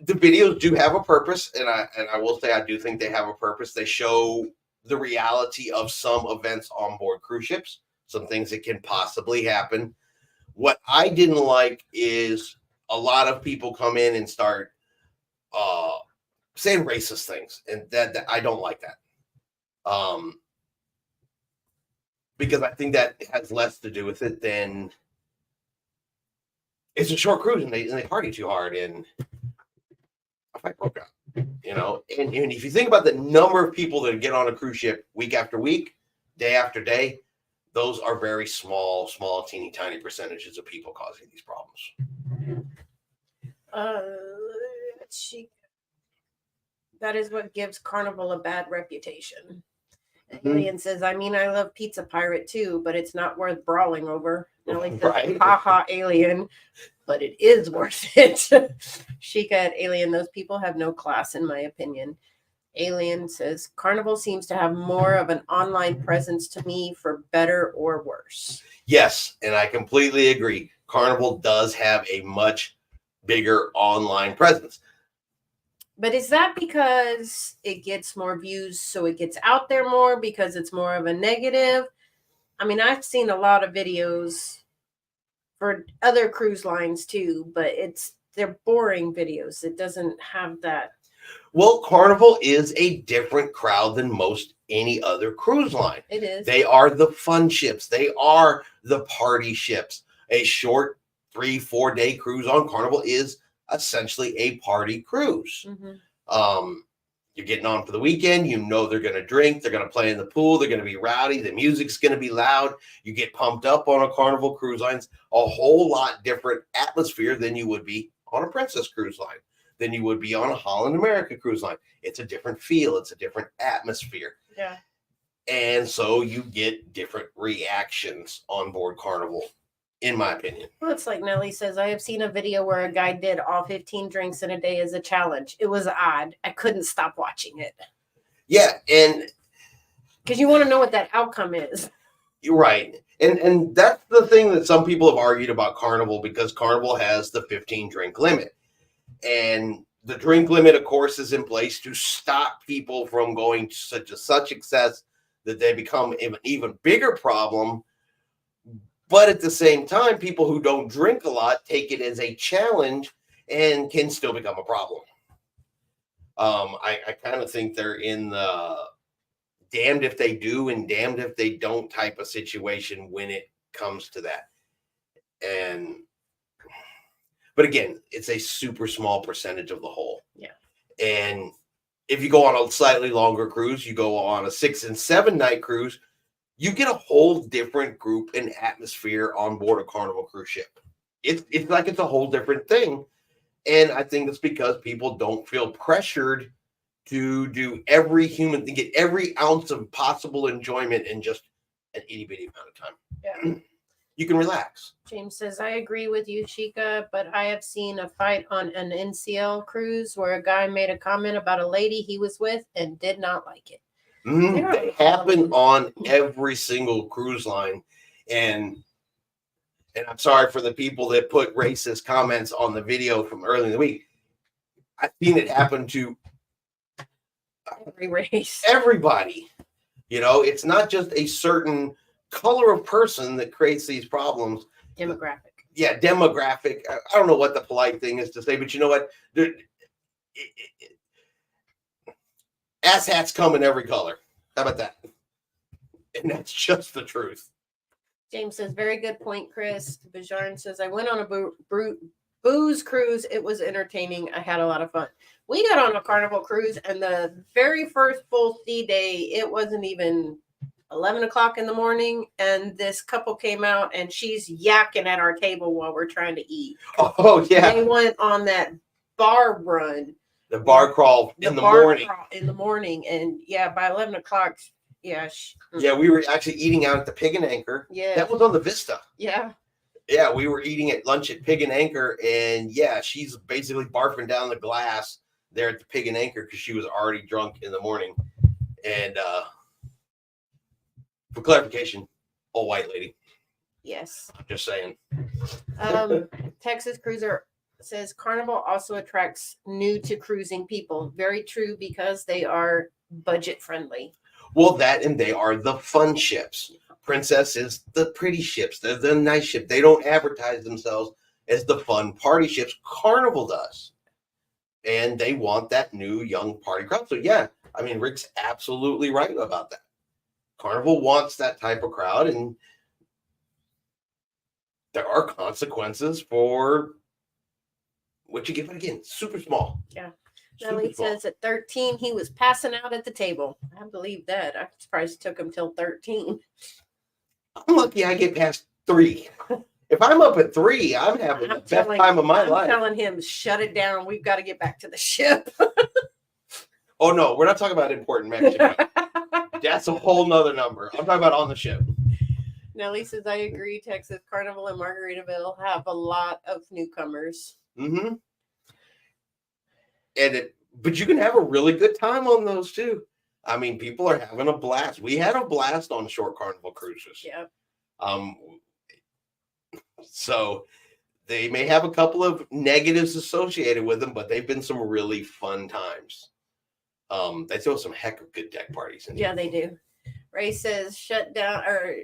[SPEAKER 1] The videos do have a purpose, and I will say I do think they have a purpose. They show the reality of some events on board cruise ships, some things that can possibly happen. What I didn't like is a lot of people come in and start saying racist things, and that I don't like that. Because I think that has less to do with it than it's a short cruise and they party too hard and a fight broke out, you know. And if you think about the number of people that get on a cruise ship week after week, day after day, those are very small, teeny tiny percentages of people causing these problems.
[SPEAKER 2] That is what gives Carnival a bad reputation. Alien says, I mean, I love Pizza Pirate too, but it's not worth brawling over. Nellie says,
[SPEAKER 1] Right.
[SPEAKER 2] haha, Alien, but it is worth it. Sheikah at Alien, those people have no class, in my opinion. Alien says, Carnival seems to have more of an online presence to me, for better or worse.
[SPEAKER 1] Yes, and I completely agree. Carnival does have a much bigger online presence.
[SPEAKER 2] But is that because it gets more views, so it gets out there more, because it's more of a negative? I mean, I've seen a lot of videos for other cruise lines too, but they're boring videos. It doesn't have that.
[SPEAKER 1] Well, Carnival is a different crowd than most any other cruise line.
[SPEAKER 2] It is.
[SPEAKER 1] They are the fun ships. They are the party ships. A short 3-4 day cruise on Carnival is essentially a party cruise.
[SPEAKER 2] Mm-hmm.
[SPEAKER 1] You're getting on for the weekend. You know they're going to drink. They're going to play in the pool. They're going to be rowdy. The music's going to be loud. You get pumped up on a Carnival Cruise Lines. A whole lot different atmosphere than you would be on a Princess Cruise Line, than you would be on a Holland America Cruise Line. It's a different feel. It's a different atmosphere.
[SPEAKER 2] Yeah.
[SPEAKER 1] And so you get different reactions on board Carnival, in my opinion.
[SPEAKER 2] Well, it's like Nellie says, I have seen a video where a guy did all 15 drinks in a day as a challenge. It was odd. I couldn't stop watching it.
[SPEAKER 1] Yeah, and
[SPEAKER 2] because you want to know what that outcome is.
[SPEAKER 1] You're right. And that's the thing that some people have argued about Carnival, because Carnival has the 15 drink limit. And The drink limit, of course, is in place to stop people from going to such excess that they become an even bigger problem. But at the same time, people who don't drink a lot take it as a challenge and can still become a problem. I kind of think they're in the damned if they do and damned if they don't type of situation when it comes to that. But again, it's a super small percentage of the whole.
[SPEAKER 2] Yeah.
[SPEAKER 1] And if you go on a slightly longer cruise, you go on a 6 and 7 night cruise, you get a whole different group and atmosphere on board a Carnival cruise ship. It's like it's a whole different thing. And I think it's because people don't feel pressured to do every human thing, get every ounce of possible enjoyment in just an itty bitty amount of time.
[SPEAKER 2] Yeah.
[SPEAKER 1] You can relax.
[SPEAKER 2] James says, I agree with you, Chica, but I have seen a fight on an NCL cruise where a guy made a comment about a lady he was with and did not like it.
[SPEAKER 1] They happen on every single cruise line. And I'm sorry for the people that put racist comments on the video from early in the week. I've seen it happen to
[SPEAKER 2] every race.
[SPEAKER 1] Everybody. You know, it's not just a certain color of person that creates these problems.
[SPEAKER 2] Demographic.
[SPEAKER 1] Yeah, demographic. I don't know what the polite thing is to say, but you know what? Ass hats come in every color. How about that? And that's just the truth.
[SPEAKER 2] James says, very good point, Chris. Bajarn says, I went on a booze cruise. It was entertaining. I had a lot of fun. We got on a Carnival cruise, and the very first full sea day, it wasn't even 11 o'clock in the morning, and this couple came out, and she's yakking at our table while we're trying to eat.
[SPEAKER 1] Oh, yeah.
[SPEAKER 2] They went on that bar run.
[SPEAKER 1] The bar crawl in the morning.
[SPEAKER 2] In the morning, and yeah, by 11 o'clock, yeah.
[SPEAKER 1] Yeah, we were actually eating out at the Pig and Anchor.
[SPEAKER 2] Yeah.
[SPEAKER 1] That was on the Vista.
[SPEAKER 2] Yeah.
[SPEAKER 1] Yeah, we were eating at lunch at Pig and Anchor, and yeah, she's basically barfing down the glass there at the Pig and Anchor because she was already drunk in the morning. And for clarification, all white lady.
[SPEAKER 2] Yes.
[SPEAKER 1] Just saying.
[SPEAKER 2] Texas Cruiser says Carnival also attracts new to cruising people. Very true, because they are budget friendly.
[SPEAKER 1] Well, that and they are the fun ships. Princess is the pretty ships. They're the nice ship. They don't advertise themselves as the fun party ships. Carnival does. And they want that new young party crowd. So yeah, I mean, Rick's absolutely right about that. Carnival wants that type of crowd, and there are consequences for what you get. But again, super small.
[SPEAKER 2] Yeah. Nellie says at 13, he was passing out at the table. I believe that. I'm surprised it took him till 13.
[SPEAKER 1] I'm lucky I get past 3. If I'm up at 3, I'm having the best time of my life.
[SPEAKER 2] I'm telling him, shut it down. We've got to get back to the ship.
[SPEAKER 1] Oh, no, we're not talking about important membership. That's a whole nother number. I'm talking about on the ship.
[SPEAKER 2] Nellie says, I agree. Texas Carnival and Margaritaville have a lot of newcomers.
[SPEAKER 1] Mm-hmm. But you can have a really good time on those too. I mean, people are having a blast. We had a blast on short Carnival cruises.
[SPEAKER 2] Yeah.
[SPEAKER 1] So they may have a couple of negatives associated with them, but they've been some really fun times. They throw some heck of good deck parties in.
[SPEAKER 2] Yeah, they do. Ray says, shut down or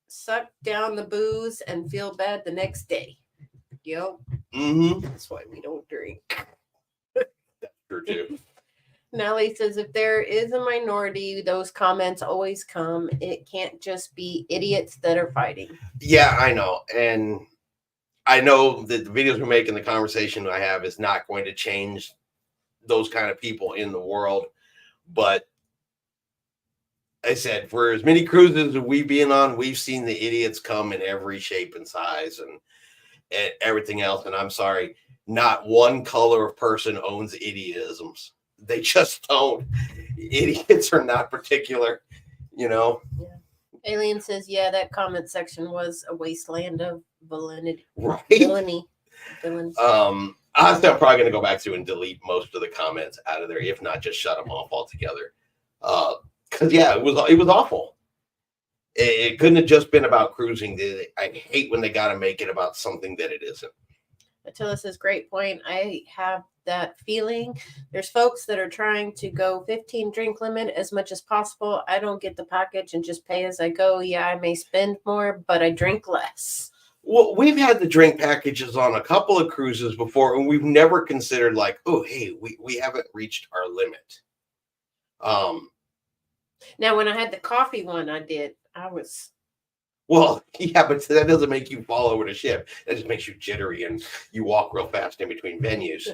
[SPEAKER 2] suck down the booze and feel bad the next day. Yep.
[SPEAKER 1] Mm-hmm.
[SPEAKER 2] That's why we don't drink.
[SPEAKER 1] That's true too.
[SPEAKER 2] Nellie says, if there is a minority, those comments always come. It can't just be idiots that are fighting.
[SPEAKER 1] Yeah, I know. And I know that the videos we're making, the conversation I have is not going to change those kind of people in the world. But I said, for as many cruises as we've been on, we've seen the idiots come in every shape and size and everything else. And I'm sorry, not one color of person owns idiotisms. They just don't. Idiots are not particular, you know.
[SPEAKER 2] Yeah. Alien says, yeah, that comment section was a wasteland of villainy.
[SPEAKER 1] Right.
[SPEAKER 2] Villainy.
[SPEAKER 1] I'm still probably going to go back through and delete most of the comments out of there, if not just shut them off altogether. Because yeah, it was awful. It couldn't have just been about cruising. I hate when they got to make it about something that it isn't.
[SPEAKER 2] Attila says, great point. I have that feeling. There's folks that are trying to go 15 drink limit as much as possible. I don't get the package and just pay as I go. Yeah, I may spend more, but I drink less.
[SPEAKER 1] Well, we've had the drink packages on a couple of cruises before, and we've never considered like, oh, hey, we haven't reached our limit.
[SPEAKER 2] Now, when I had the coffee one, I was.
[SPEAKER 1] Well, yeah, but that doesn't make you fall over the ship. That just makes you jittery and you walk real fast in between venues.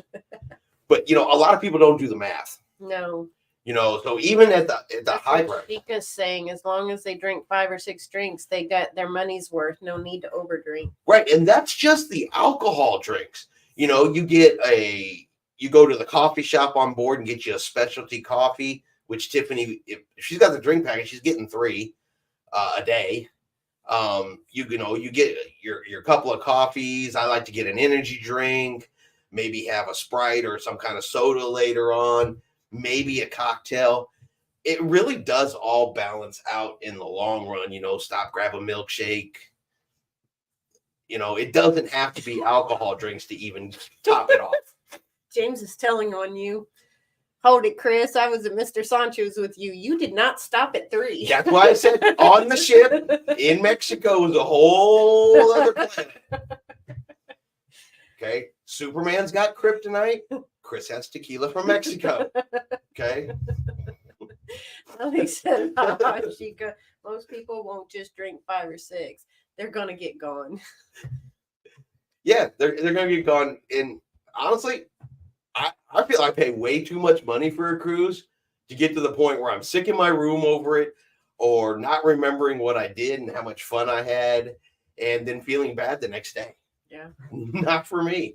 [SPEAKER 1] But, you know, a lot of people don't do the math.
[SPEAKER 2] No.
[SPEAKER 1] You know, so even at the high price.
[SPEAKER 2] Chica's saying as long as they drink 5 or 6 drinks, they got their money's worth. No need to overdrink.
[SPEAKER 1] Right. And that's just the alcohol drinks. You know, you go to the coffee shop on board and get you a specialty coffee, which Tiffany, if she's got the drink package, she's getting 3 a day. You get your couple of coffees. I like to get an energy drink, maybe have a Sprite or some kind of soda later on, maybe a cocktail. It really does all balance out in the long run. You know, stop, grab a milkshake. You know, it doesn't have to be alcohol drinks to even top it off.
[SPEAKER 2] James is telling on you. Hold it, Chris. I was at Mr. Sancho's with you. You did not stop at 3.
[SPEAKER 1] That's why I said on the ship in Mexico is a whole other planet. Okay. Superman's got kryptonite. Chris has tequila from Mexico. Okay.
[SPEAKER 2] Well, he said, Chica, most people won't just drink 5 or 6. They're going to get gone.
[SPEAKER 1] Yeah, they're going to get gone. And honestly, I feel I pay way too much money for a cruise to get to the point where I'm sick in my room over it or not remembering what I did and how much fun I had and then feeling bad the next day.
[SPEAKER 2] Yeah.
[SPEAKER 1] Not for me.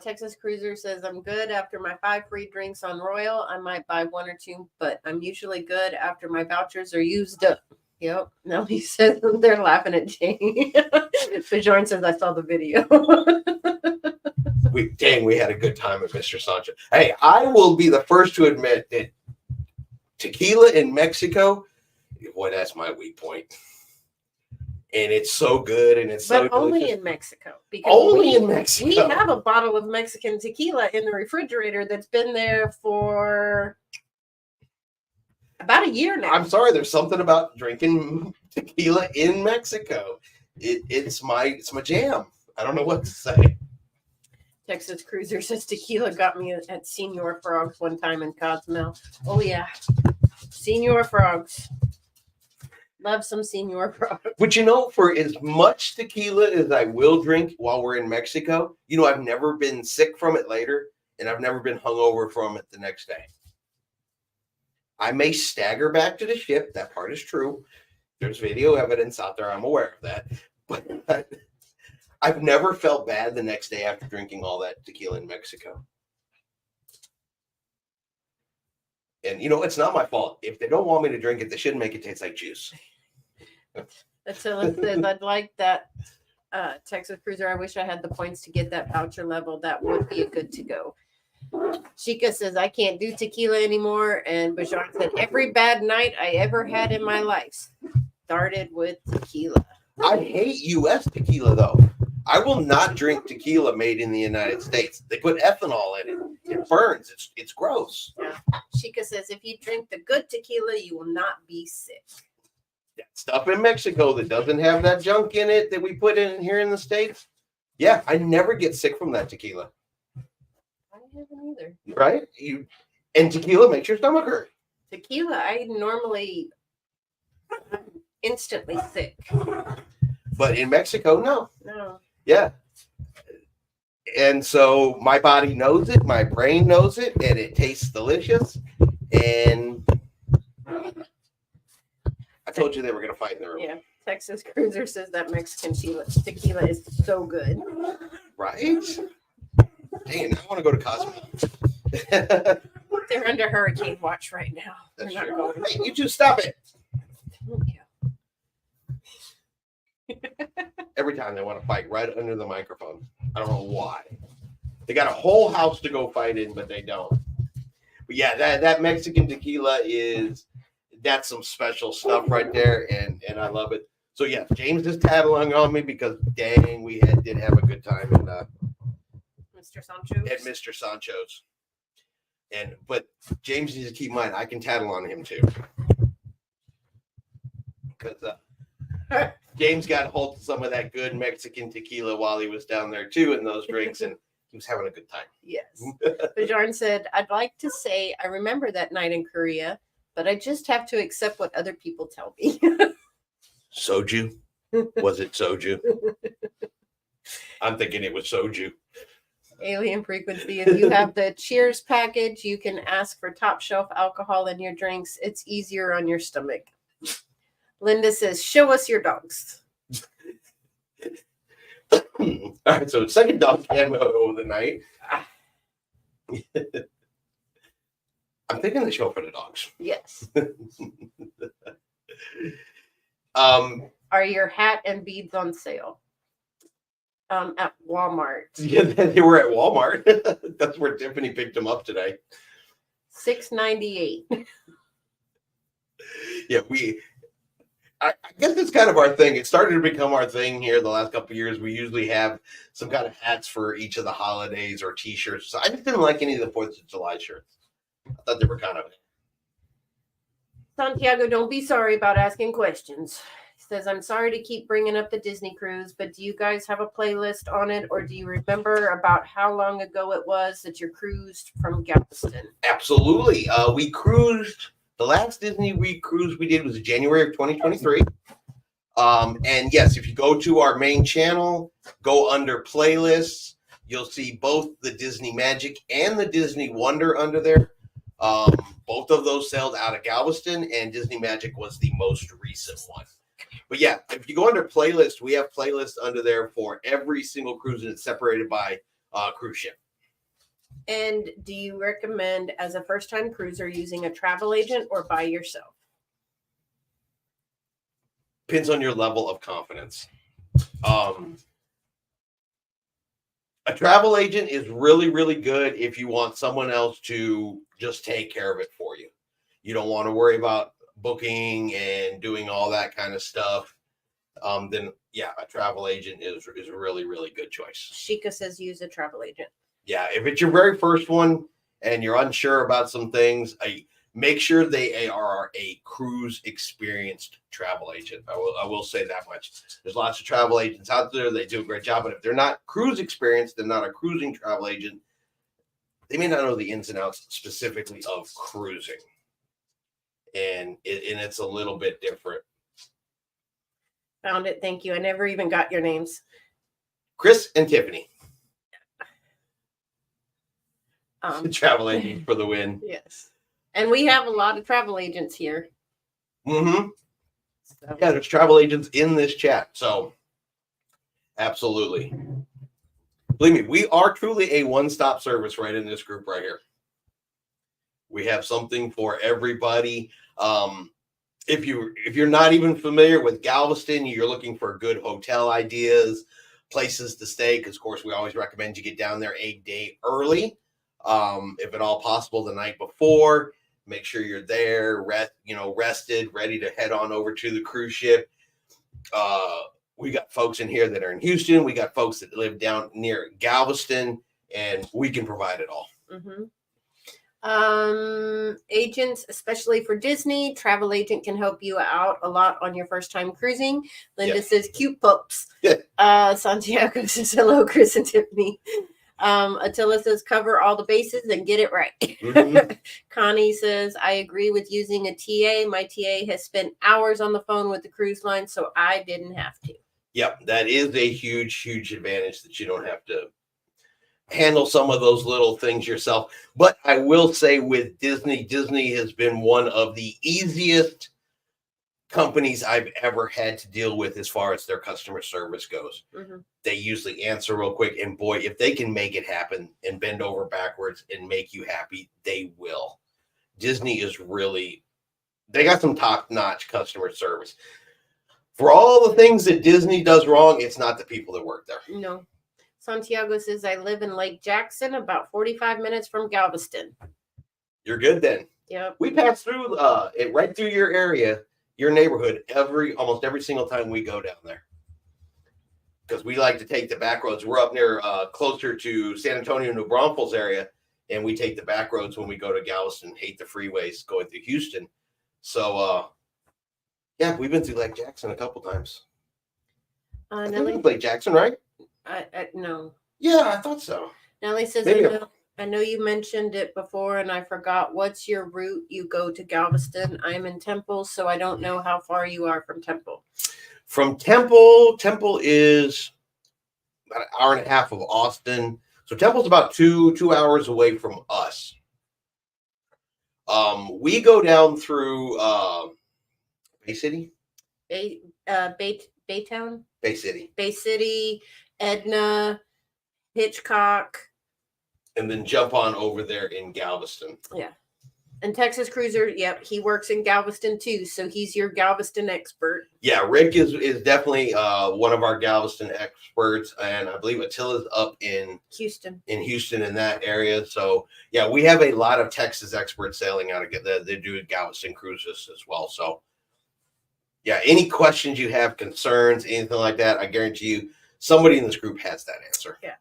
[SPEAKER 2] Texas Cruiser says, I'm good after my 5 free drinks on Royal. I might buy 1 or 2, but I'm usually good after my vouchers are used up. Yep. No, he says they're laughing at Jane. Bajorn says, I saw the video.
[SPEAKER 1] We had a good time at Mr. Sancho. Hey, I will be the first to admit that tequila in Mexico, boy, that's my weak point. And it's so good, and it's
[SPEAKER 2] but
[SPEAKER 1] so
[SPEAKER 2] only
[SPEAKER 1] delicious.
[SPEAKER 2] in Mexico. Because
[SPEAKER 1] Only in Mexico.
[SPEAKER 2] We have a bottle of Mexican tequila in the refrigerator that's been there for about a year now.
[SPEAKER 1] I'm sorry, there's something about drinking tequila in Mexico. It's my jam. I don't know what to say.
[SPEAKER 2] Texas Cruiser says tequila got me at Senior Frogs one time in Cozumel. Oh yeah, Senior Frogs. Love some Senior Frogs.
[SPEAKER 1] But you know, for as much tequila as I will drink while we're in Mexico, you know, I've never been sick from it later, and I've never been hungover from it the next day. I may stagger back to the ship. That part is true. There's video evidence out there. I'm aware of that. But I've never felt bad the next day after drinking all that tequila in Mexico. And, you know, it's not my fault. If they don't want me to drink it, they shouldn't make it taste like juice.
[SPEAKER 2] So I'd like that Texas Cruiser. I wish I had the points to get that voucher level. That would be a good to go. Chica says, I can't do tequila anymore. And Bajan said, every bad night I ever had in my life started with tequila.
[SPEAKER 1] I hate U.S. tequila, though. I will not drink tequila made in the United States. They put ethanol in it. It burns. It's gross.
[SPEAKER 2] Yeah. Chica says, if you drink the good tequila, you will not be sick.
[SPEAKER 1] That stuff in Mexico that doesn't have that junk in it that we put in here in the States. Yeah, I never get sick from that tequila.
[SPEAKER 2] I haven't either.
[SPEAKER 1] Right? And tequila makes your stomach hurt.
[SPEAKER 2] Tequila, I normally instantly sick.
[SPEAKER 1] But in Mexico, no.
[SPEAKER 2] No.
[SPEAKER 1] Yeah. And so my body knows it, my brain knows it, and it tastes delicious. And I told you they were going to fight in the room.
[SPEAKER 2] Yeah. Texas Cruiser says that Mexican tequila is so good.
[SPEAKER 1] Right? Dang, I want to go to Cozumel.
[SPEAKER 2] They're under hurricane watch right now.
[SPEAKER 1] That's
[SPEAKER 2] They're not
[SPEAKER 1] true.
[SPEAKER 2] going.
[SPEAKER 1] Hey, you two, stop it.
[SPEAKER 2] Okay.
[SPEAKER 1] Every time they want to fight right under the microphone. I don't know why. They got a whole house to go fight in, but they don't. But yeah, that Mexican tequila that's some special stuff right there, and I love it. So yeah, James is tattling on me because dang, we did have a good time
[SPEAKER 2] Mr. Sancho.
[SPEAKER 1] At Mr. Sancho's. But James needs to keep in mind, I can tattle on him too. Because James got hold of some of that good Mexican tequila while he was down there too in those drinks, and he was having a good time.
[SPEAKER 2] Yes. Bajarn said, I'd like to say I remember that night in Korea, but I just have to accept what other people tell me.
[SPEAKER 1] Soju? Was it soju? I'm thinking it was soju.
[SPEAKER 2] Alien Frequency. If you have the Cheers package, you can ask for top shelf alcohol in your drinks. It's easier on your stomach. Linda says, show us your dogs.
[SPEAKER 1] All right, so second dog camo of the night. I'm thinking the show for the dogs.
[SPEAKER 2] Yes.
[SPEAKER 1] Are
[SPEAKER 2] your hat and beads on sale? At Walmart.
[SPEAKER 1] Yeah, they were at Walmart. That's where Tiffany picked them up today.
[SPEAKER 2] $6.98.
[SPEAKER 1] Yeah, I guess it's kind of our thing. It started to become our thing here the last couple of years. We usually have some kind of hats for each of the holidays or T-shirts. So I just didn't like any of the 4th of July shirts. I thought they were kind of.
[SPEAKER 2] Santiago, don't be sorry about asking questions. He says, I'm sorry to keep bringing up the Disney cruise, but do you guys have a playlist on it, or do you remember about how long ago it was that you cruised from Galveston?
[SPEAKER 1] Absolutely. We cruised. The last Disney cruise we did was in January of 2023. And yes, if you go to our main channel, go under playlists, you'll see both the Disney Magic and the Disney Wonder under there. Both of those sailed out of Galveston, and Disney Magic was the most recent one. But yeah, if you go under playlist, we have playlists under there for every single cruise, and it's separated by cruise ship.
[SPEAKER 2] And do you recommend, as a first-time cruiser, using a travel agent or by yourself?
[SPEAKER 1] Depends on your level of confidence. A travel agent is really, really good if you want someone else to just take care of it for you. You don't want to worry about booking and doing all that kind of stuff. Then yeah, a travel agent is a really, really good choice.
[SPEAKER 2] Shika says use a travel agent.
[SPEAKER 1] Yeah, if it's your very first one and you're unsure about some things, make sure they are a cruise experienced travel agent. I will say that much. There's lots of travel agents out there. They do a great job, but if they're not cruise experienced, they're not a cruising travel agent, they may not know the ins and outs specifically of cruising. And it's a little bit different.
[SPEAKER 2] Found it. Thank you. I never even got your names.
[SPEAKER 1] Chris and Tiffany. Travel agents for the win.
[SPEAKER 2] Yes. And we have a lot of travel agents here.
[SPEAKER 1] Mm-hmm. So. Yeah, there's travel agents in this chat. So absolutely. Believe me, we are truly a one-stop service right in this group right here. We have something for everybody. If you're not even familiar with Galveston, you're looking for good hotel ideas, places to stay, because of course we always recommend you get down there a day early. If at all possible, the night before. Make sure you're there, rested, ready to head on over to the cruise ship. We got folks in here that are in Houston. We got folks that live down near Galveston, and we can provide it all.
[SPEAKER 2] Mm-hmm. Agents, especially for Disney, travel agent can help you out a lot on your first time cruising. Linda says, cute pups. Santiago says, hello, Chris and Tiffany. Attila says, cover all the bases and get it right. Mm-hmm. Connie says, I agree with using a TA. My TA has spent hours on the phone with the cruise line, so I didn't have to.
[SPEAKER 1] Yep, that is a huge, huge advantage that you don't have to handle some of those little things yourself. But I will say with Disney has been one of the easiest companies I've ever had to deal with as far as their customer service goes. Mm-hmm. They usually answer real quick, and boy, if they can make it happen and bend over backwards and make you happy, they will. Disney is really, they got some top-notch customer service. For all the things that Disney does wrong, it's not the people that work there.
[SPEAKER 2] No. Santiago says, I live in Lake Jackson, about 45 minutes from Galveston.
[SPEAKER 1] You're good then.
[SPEAKER 2] Yep.
[SPEAKER 1] We pass through right through your area, your neighborhood, almost every single time we go down there. because we like to take the back roads. We're up near closer to San Antonio, New Braunfels area, and we take the back roads when we go to Galveston. Hate the freeways going through Houston. So yeah, we've been through Lake Jackson a couple times. I think it's Lake Jackson, right?
[SPEAKER 2] No.
[SPEAKER 1] Yeah, I thought so.
[SPEAKER 2] Nellie says, I know you mentioned it before and I forgot. What's your route you go to Galveston? I'm in Temple, so I don't know how far you are from Temple.
[SPEAKER 1] From Temple is about an hour and a half of Austin. So Temple's about two hours away from us. We go down through Bay City?
[SPEAKER 2] Baytown?
[SPEAKER 1] Bay City.
[SPEAKER 2] Bay City, Edna, Hitchcock.
[SPEAKER 1] And then jump on over there in Galveston.
[SPEAKER 2] Yeah. And Texas Cruiser, yep, he works in Galveston too, so he's your Galveston expert.
[SPEAKER 1] Yeah, Rick is definitely one of our Galveston experts, and I believe Attila's up in Houston in that area. So yeah, we have a lot of Texas experts sailing out of they do Galveston cruises as well. So yeah, any questions you have, concerns, anything like that, I guarantee you somebody in this group has that answer.
[SPEAKER 2] Yeah.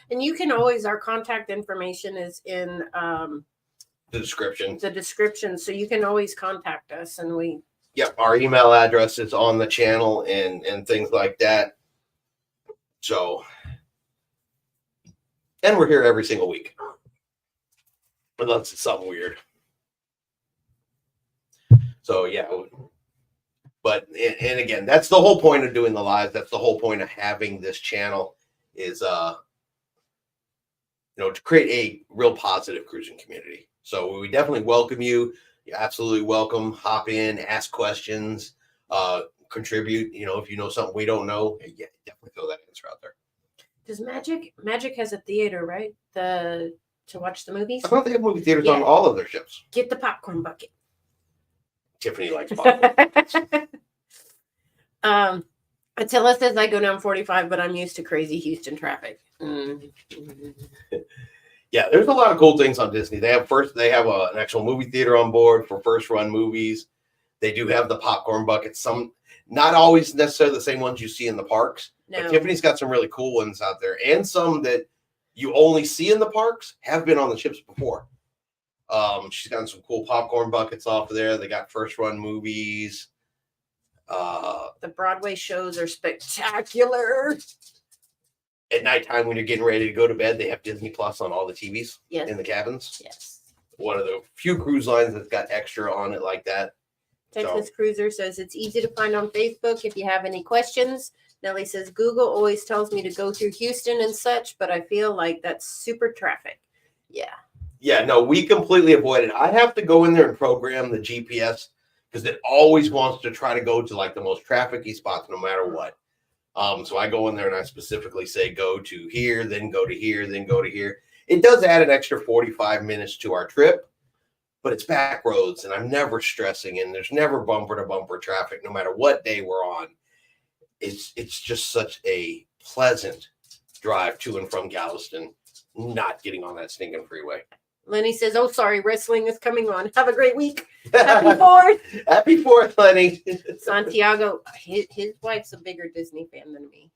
[SPEAKER 2] And you can always, our contact information is in
[SPEAKER 1] the description.
[SPEAKER 2] So you can always contact us and we.
[SPEAKER 1] Yep. Our email address is on the channel and things like that. So, and we're here every single week. Unless it's something weird. So yeah. But, and again, that's the whole point of doing the lives. That's the whole point of having this channel is, to create a real positive cruising community. So we definitely welcome you. You're absolutely welcome. Hop in, ask questions, contribute. If you know something we don't know, yeah, definitely throw that answer out there.
[SPEAKER 2] Does Magic has a theater, right? To watch the movies?
[SPEAKER 1] I thought they have movie theaters on all of their ships.
[SPEAKER 2] Get the popcorn bucket.
[SPEAKER 1] Tiffany likes popcorn.
[SPEAKER 2] Attila says I go down 45, but I'm used to crazy Houston traffic.
[SPEAKER 1] Yeah, there's a lot of cool things on Disney. They have an actual movie theater on board for first run movies. They do have the popcorn buckets. Some, not always necessarily the same ones you see in the parks. No. But Tiffany's got some really cool ones out there, and some that you only see in the parks have been on the ships before. She's gotten some cool popcorn buckets off of there. They got first run movies.
[SPEAKER 2] The Broadway shows are spectacular.
[SPEAKER 1] At nighttime, when you're getting ready to go to bed, they have Disney Plus on all the TVs in the cabins.
[SPEAKER 2] Yes.
[SPEAKER 1] One of the few cruise lines that's got extra on it like that.
[SPEAKER 2] Texas Cruiser says it's easy to find on Facebook if you have any questions. Nellie says Google always tells me to go through Houston and such, but I feel like that's super traffic. Yeah. Yeah, no, we completely avoid it. I have to go in there and program the GPS because it always wants to try to go to like the most trafficy spots no matter what. So I go in there and I specifically say, go to here, then go to here, then go to here. It does add an extra 45 minutes to our trip, but it's back roads and I'm never stressing and there's never bumper to bumper traffic, no matter what day we're on. It's just such a pleasant drive to and from Galveston, not getting on that stinking freeway. Lenny says, oh, sorry, wrestling is coming on. Have a great week. Happy 4th. Happy 4th, Lenny. Santiago, his wife's a bigger Disney fan than me.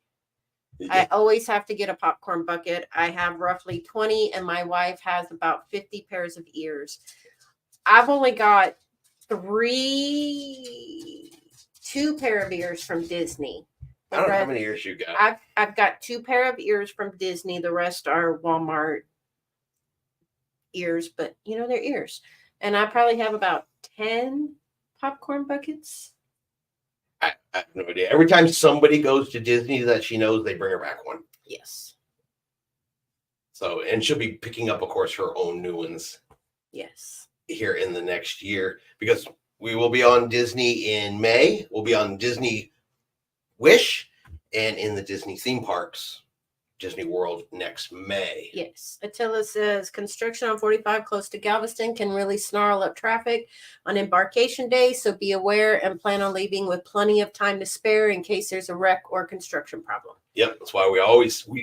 [SPEAKER 2] I always have to get a popcorn bucket. I have roughly 20, and my wife has about 50 pairs of ears. I've only got 2 pair of ears from Disney. I don't know how many ears you got. I've got 2 pair of ears from Disney. The rest are Walmart ears, but they're ears. And I probably have about 10 popcorn buckets. I have no idea. Every time somebody goes to Disney that she knows, they bring her back one. Yes. So, and she'll be picking up, of course, her own new ones. Yes. Here in the next year, because we will be on Disney in May. We'll be on Disney Wish and in the Disney theme parks. Disney World next May. Yes. Attila says construction on 45 close to Galveston can really snarl up traffic on embarkation day. So be aware and plan on leaving with plenty of time to spare in case there's a wreck or construction problem. Yep. That's why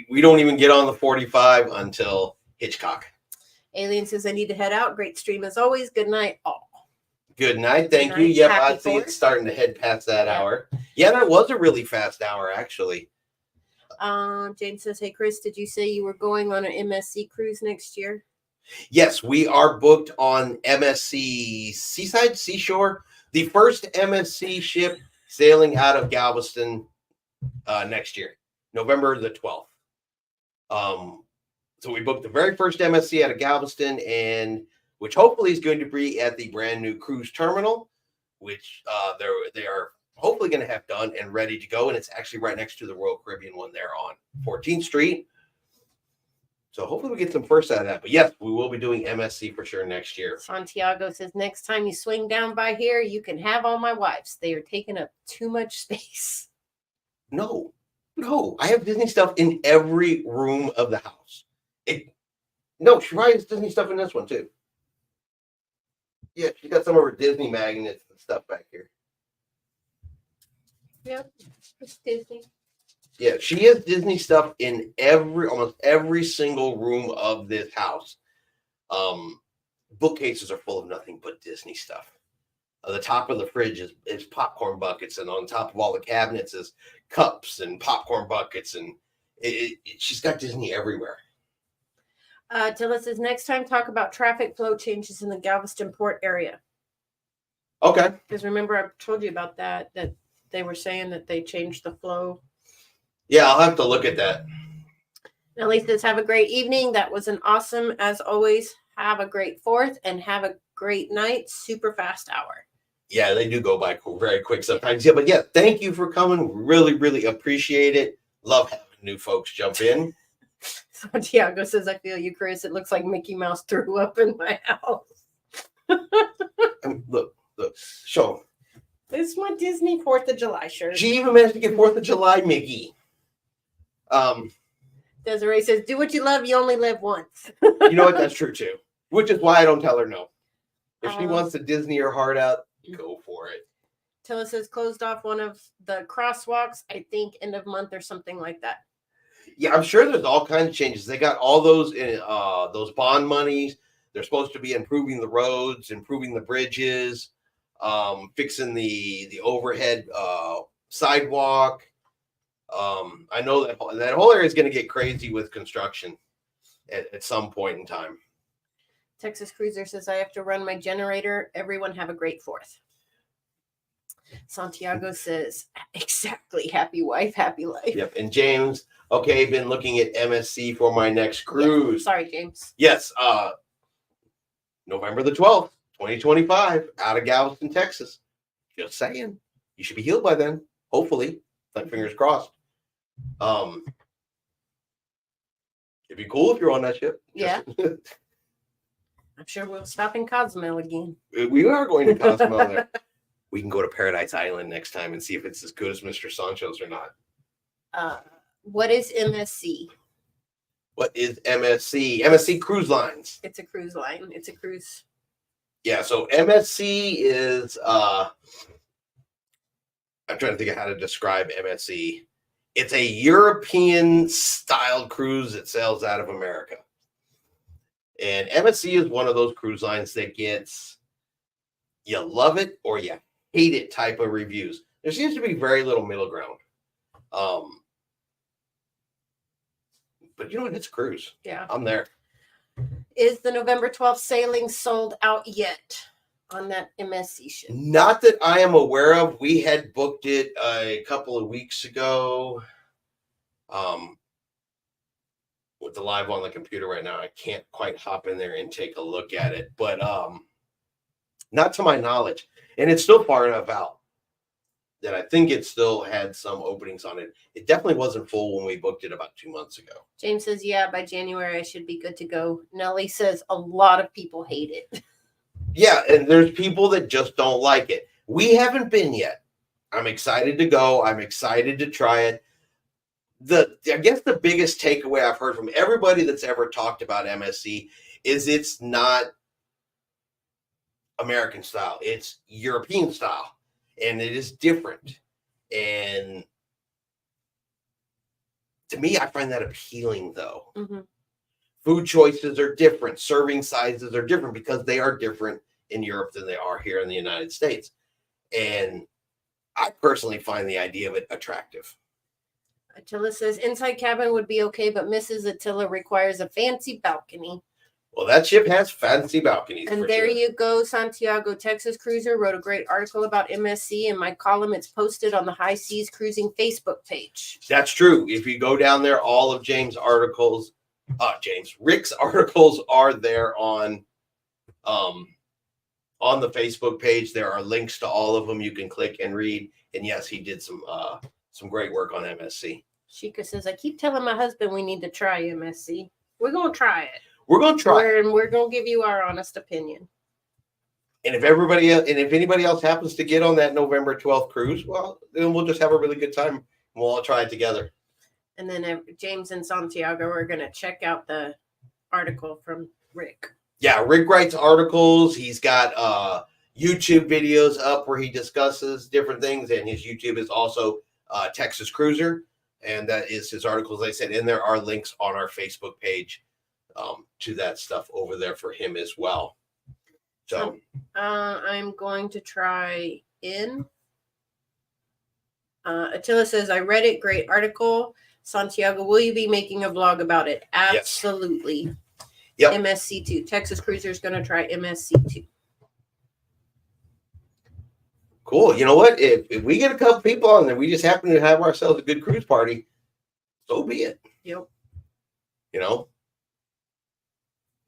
[SPEAKER 2] we don't even get on the 45 until Hitchcock. Alien says I need to head out. Great stream as always. Good night all. Good night. Thank you. Yep. I see it's starting to head past that hour. Yeah, that was a really fast hour actually. James says, "Hey Chris, did you say you were going on an MSC cruise next year?"
[SPEAKER 1] Yes, we are booked on MSC Seashore, the first MSC ship sailing out of Galveston next year, November the 12th. So we booked the very first MSC out of Galveston, and which hopefully is going to be at the brand new cruise terminal, which they are hopefully going to have done and ready to go. And it's actually right next to the Royal Caribbean one there on 14th Street. So hopefully we get some first out of that. But yes, we will be doing MSC for sure next year.
[SPEAKER 2] Santiago says, "Next time you swing down by here, you can have all my wives. They are taking up too much space."
[SPEAKER 1] No, I have Disney stuff in every room of the house. No, she probably has Disney stuff in this one too. Yeah, she got some of her Disney magnets and stuff back here.
[SPEAKER 2] Yep, it's Disney.
[SPEAKER 1] Yeah, she has Disney stuff in almost every single room of this house. Bookcases are full of nothing but Disney stuff. The top of the fridge is popcorn buckets, and on top of all the cabinets is cups and popcorn buckets, and she's got Disney everywhere.
[SPEAKER 2] Tilla says, "Next time, talk about traffic flow changes in the Galveston port area."
[SPEAKER 1] Okay.
[SPEAKER 2] Because remember, I told you about that they were saying that they changed the flow.
[SPEAKER 1] Yeah, I'll have to look at that.
[SPEAKER 2] Nellie says, "Have a great evening. That was an awesome, as always. Have a great 4th and have a great night. Super fast hour."
[SPEAKER 1] Yeah, they do go by very quick sometimes. Yeah, but yeah, thank you for coming. Really, really appreciate it. Love having new folks jump in.
[SPEAKER 2] Santiago says, "I feel you, Chris. It looks like Mickey Mouse threw up in my house."
[SPEAKER 1] Look, show 'em.
[SPEAKER 2] This is my Disney 4th of July shirt.
[SPEAKER 1] She even managed to get 4th of July Mickey.
[SPEAKER 2] Desiree says, "Do what you love. You only live once."
[SPEAKER 1] You know what? That's true too. Which is why I don't tell her no. If she wants to Disney her heart out, go for it.
[SPEAKER 2] Tilla says, "Closed off one of the crosswalks. I think end of month or something like that."
[SPEAKER 1] Yeah, I'm sure there's all kinds of changes. They got all those bond monies. They're supposed to be improving the roads, improving the bridges, fixing the overhead sidewalk. I know that whole area is going to get crazy with construction at some point in time.
[SPEAKER 2] Texas Cruiser says, "I have to run my generator. Everyone have a great 4th. Santiago says, "Exactly. Happy wife, happy life."
[SPEAKER 1] Yep. And James, okay, been looking at MSC for my next cruise.
[SPEAKER 2] Yes. Sorry, James.
[SPEAKER 1] Yes. November the 12th, 2025, out of Galveston, Texas. Just saying. You should be healed by then. Hopefully. Like, fingers crossed. It'd be cool if you're on that ship.
[SPEAKER 2] Yeah. I'm sure we'll stop in Cozumel again.
[SPEAKER 1] We are going to Cozumel there. We can go to Paradise Island next time and see if it's as good as Mr. Sancho's or not.
[SPEAKER 2] What is MSC?
[SPEAKER 1] What is MSC? MSC Cruise Lines.
[SPEAKER 2] It's a cruise line. It's a cruise.
[SPEAKER 1] Yeah, so MSC is I'm trying to think of how to describe MSC. It's a European styled cruise that sails out of America. And MSC is one of those cruise lines that gets you love it or you hate it type of reviews. There seems to be very little middle ground. But you know what? It's a cruise.
[SPEAKER 2] Yeah.
[SPEAKER 1] I'm there.
[SPEAKER 2] Is the November 12th sailing sold out yet on that MSC ship?
[SPEAKER 1] Not that I am aware of. We had booked it a couple of weeks ago. With the live on the computer right now, I can't quite hop in there and take a look at it. But not to my knowledge. And it's still far enough out that I think it still had some openings on it. It definitely wasn't full when we booked it about 2 months ago.
[SPEAKER 2] James says, "Yeah, by January I should be good to go." Nellie says, "A lot of people hate it."
[SPEAKER 1] Yeah, and there's people that just don't like it. We haven't been yet. I'm excited to go. I'm excited to try it. I guess the biggest takeaway I've heard from everybody that's ever talked about MSC is it's not American style. It's European style. And it is different. And to me, I find that appealing, though.
[SPEAKER 2] Mm-hmm.
[SPEAKER 1] Food choices are different. Serving sizes are different because they are different in Europe than they are here in the United States. And I personally find the idea of it attractive.
[SPEAKER 2] Attila says inside cabin would be okay, but Mrs. Attila requires a fancy balcony.
[SPEAKER 1] Well, that ship has fancy balconies.
[SPEAKER 2] And
[SPEAKER 1] for
[SPEAKER 2] there
[SPEAKER 1] sure.
[SPEAKER 2] you go. Santiago Texas Cruiser wrote a great article about MSC in my column. It's posted on the High Seas Cruising Facebook page.
[SPEAKER 1] That's true. If you go down there, all of Rick's articles are there on the Facebook page. There are links to all of them you can click and read. And yes, he did some great work on MSC.
[SPEAKER 2] Shika says, I keep telling my husband we need to try MSC. We're going to try it.
[SPEAKER 1] We're going to try.
[SPEAKER 2] And we're going to give you our honest opinion.
[SPEAKER 1] And if anybody else happens to get on that November 12th cruise, well, then we'll just have a really good time. And we'll all try it together.
[SPEAKER 2] And then James and Santiago are going to check out the article from Rick.
[SPEAKER 1] Yeah, Rick writes articles. He's got YouTube videos up where he discusses different things. And his YouTube is also Texas Cruiser. And that is his articles, like I said. And there are links on our Facebook page to that stuff over there for him as well. So
[SPEAKER 2] I'm going to try in. Attila says, I read it. Great article. Santiago, will you be making a vlog about it? Absolutely.
[SPEAKER 1] Yep.
[SPEAKER 2] MSC2. Texas Cruiser is going to try MSC2.
[SPEAKER 1] Cool. You know what? If we get a couple people on there, we just happen to have ourselves a good cruise party, so be it.
[SPEAKER 2] Yep.
[SPEAKER 1] You know,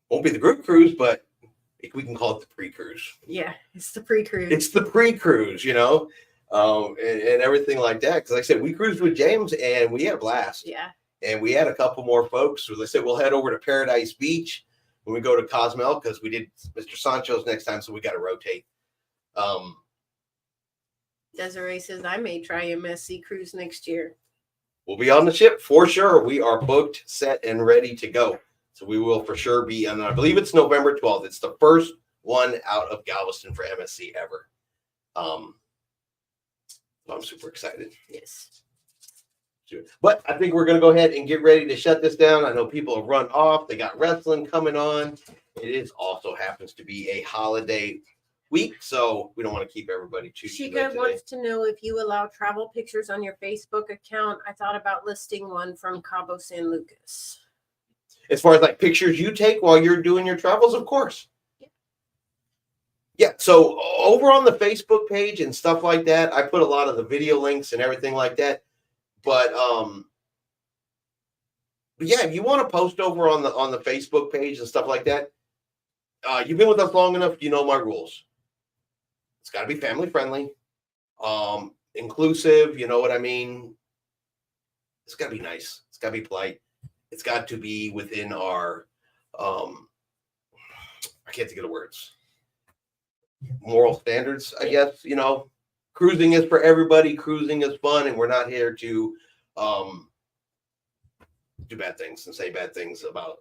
[SPEAKER 1] won't be the group cruise, but we can call it the pre-cruise.
[SPEAKER 2] Yeah, it's the pre-cruise.
[SPEAKER 1] It's the pre-cruise, you know, and everything like that. Because like I said, we cruised with James and we had a blast.
[SPEAKER 2] Yeah.
[SPEAKER 1] And we had a couple more folks. So they said we'll head over to Paradise Beach when we go to Cozumel because we did Mr. Sancho's next time, so we got to rotate.
[SPEAKER 2] Desiree says, I may try MSC cruise next year.
[SPEAKER 1] We'll be on the ship for sure. We are booked, set, and ready to go. So we will for sure be, and I believe it's November 12th. It's the first one out of Galveston for MSC ever. I'm super excited.
[SPEAKER 2] Yes.
[SPEAKER 1] But I think we're going to go ahead and get ready to shut this down. I know people have run off. They got wrestling coming on. It is also happens to be a holiday week, so we don't want to keep everybody too
[SPEAKER 2] Shika wants to know if you allow travel pictures on your Facebook account. I thought about listing one from Cabo San Lucas.
[SPEAKER 1] As far as like pictures you take while you're doing your travels, of course. Yeah. So over on the Facebook page and stuff like that, I put a lot of the video links and everything like that. But yeah, if you want to post over on the Facebook page and stuff like that, you've been with us long enough, you know my rules. It's got to be family friendly, inclusive. You know what I mean? It's got to be nice. It's got to be polite. It's got to be within our, I can't think of the words, moral standards, I guess. You know, cruising is for everybody. Cruising is fun, and we're not here to do bad things and say bad things about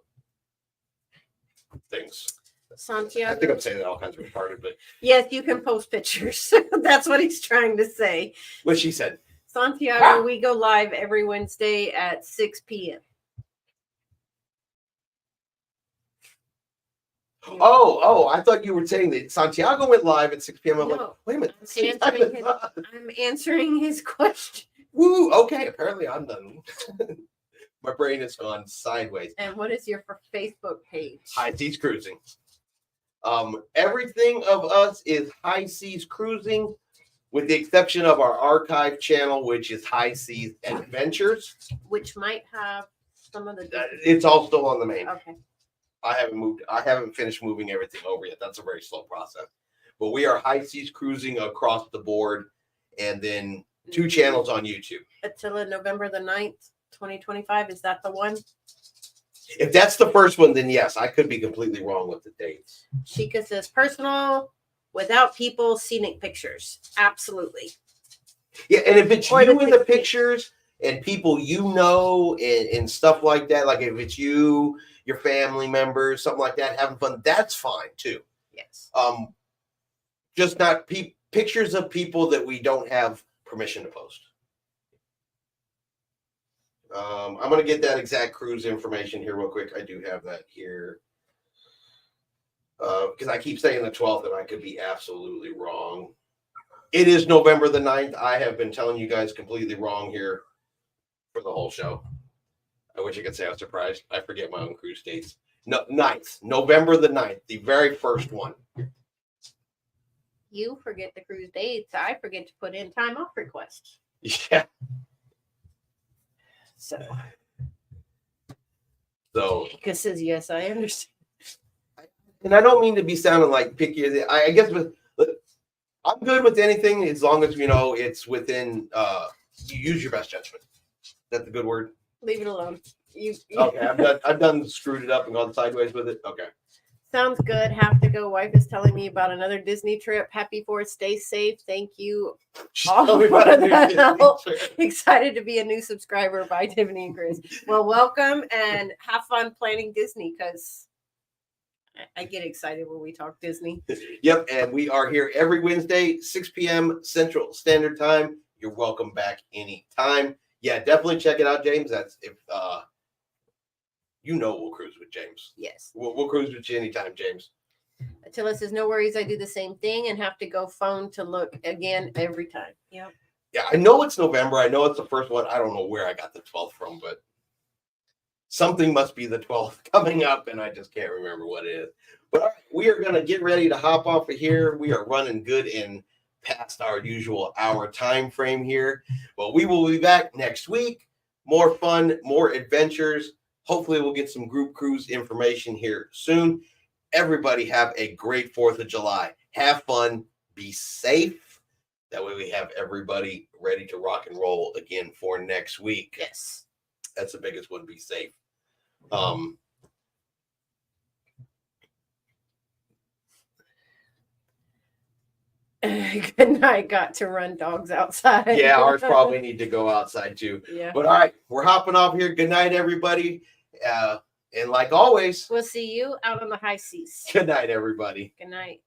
[SPEAKER 1] things.
[SPEAKER 2] Santiago.
[SPEAKER 1] I think I'm saying that all kinds of retarded, but
[SPEAKER 2] yes, you can post pictures. That's what he's trying to say.
[SPEAKER 1] what she said.
[SPEAKER 2] Santiago, we go live every Wednesday at 6 p.m.
[SPEAKER 1] Oh, I thought you were saying that Santiago went live at 6 p.m. I'm like, wait a minute.
[SPEAKER 2] I'm answering his question.
[SPEAKER 1] Woo, okay. Apparently I'm done. My brain has gone sideways.
[SPEAKER 2] And what is your Facebook page?
[SPEAKER 1] High Seas Cruising. Everything of us is High Seas Cruising, with the exception of our archive channel, which is High Seas Adventures.
[SPEAKER 2] Which might have some of the.
[SPEAKER 1] It's all still on the main.
[SPEAKER 2] Okay.
[SPEAKER 1] I haven't finished moving everything over yet. That's a very slow process. But we are High Seas Cruising across the board, and then 2 channels on YouTube.
[SPEAKER 2] Attila, November the 9th, 2025. Is that the one?
[SPEAKER 1] If that's the first one, then yes, I could be completely wrong with the dates.
[SPEAKER 2] Shika says personal, without people, scenic pictures. Absolutely.
[SPEAKER 1] Yeah, and if it's
[SPEAKER 2] Or
[SPEAKER 1] you
[SPEAKER 2] the
[SPEAKER 1] in the
[SPEAKER 2] 16th.
[SPEAKER 1] pictures and people you know and stuff like that, like if it's you, your family members, something like that, having fun, that's fine too.
[SPEAKER 2] Yes.
[SPEAKER 1] Just not pictures of people that we don't have permission to post. I'm going to get that exact cruise information here real quick. I do have that here. Because I keep saying the 12th and I could be absolutely wrong. It is November the 9th. I have been telling you guys completely wrong here for the whole show. I wish I could say I was surprised. I forget my own cruise dates. No, 9th, November the 9th, the very first one.
[SPEAKER 2] You forget the cruise dates. I forget to put in time off requests.
[SPEAKER 1] Yeah.
[SPEAKER 2] So
[SPEAKER 1] So,
[SPEAKER 2] says yes, I understand.
[SPEAKER 1] and I don't mean to be sounding like picky. I guess I'm good with anything as long as it's within. You use your best judgment. Is that the good word?
[SPEAKER 2] Leave it alone. You
[SPEAKER 1] Okay, I've done screwed it up and gone sideways with it. Okay.
[SPEAKER 2] Sounds good. Have to go. Wife is telling me about another Disney trip. Happy for it. Stay safe. Thank you.
[SPEAKER 1] Tell me about a new Disney trip.
[SPEAKER 2] Excited to be a new subscriber by Tiffany and Chris. Well, welcome and have fun planning Disney because I get excited when we talk Disney.
[SPEAKER 1] Yep, and we are here every Wednesday, 6 p.m. Central Standard Time. You're welcome back anytime. Yeah, definitely check it out, James. That's if we'll cruise with James.
[SPEAKER 2] Yes.
[SPEAKER 1] We'll cruise with you anytime, James.
[SPEAKER 2] Attila says, no worries. I do the same thing and have to go phone to look again every time. Yep.
[SPEAKER 1] Yeah, I know it's November. I know it's the first one. I don't know where I got the 12th from, but something must be the 12th coming up, and I just can't remember what it is. But all right, we are going to get ready to hop off of here. We are running good in past our usual hour time frame here. But we will be back next week. More fun, more adventures. Hopefully we'll get some group cruise information here soon. Everybody have a great 4th of July. Have fun. Be safe. That way we have everybody ready to rock and roll again for next week.
[SPEAKER 2] Yes.
[SPEAKER 1] That's the biggest one. Be safe.
[SPEAKER 2] Good night. Got to run dogs outside.
[SPEAKER 1] Yeah, ours probably need to go outside too.
[SPEAKER 2] Yeah.
[SPEAKER 1] But all right, we're hopping off here. Good night, everybody. And like always,
[SPEAKER 2] We'll see you out on the high seas.
[SPEAKER 1] good night, everybody.
[SPEAKER 2] Good night.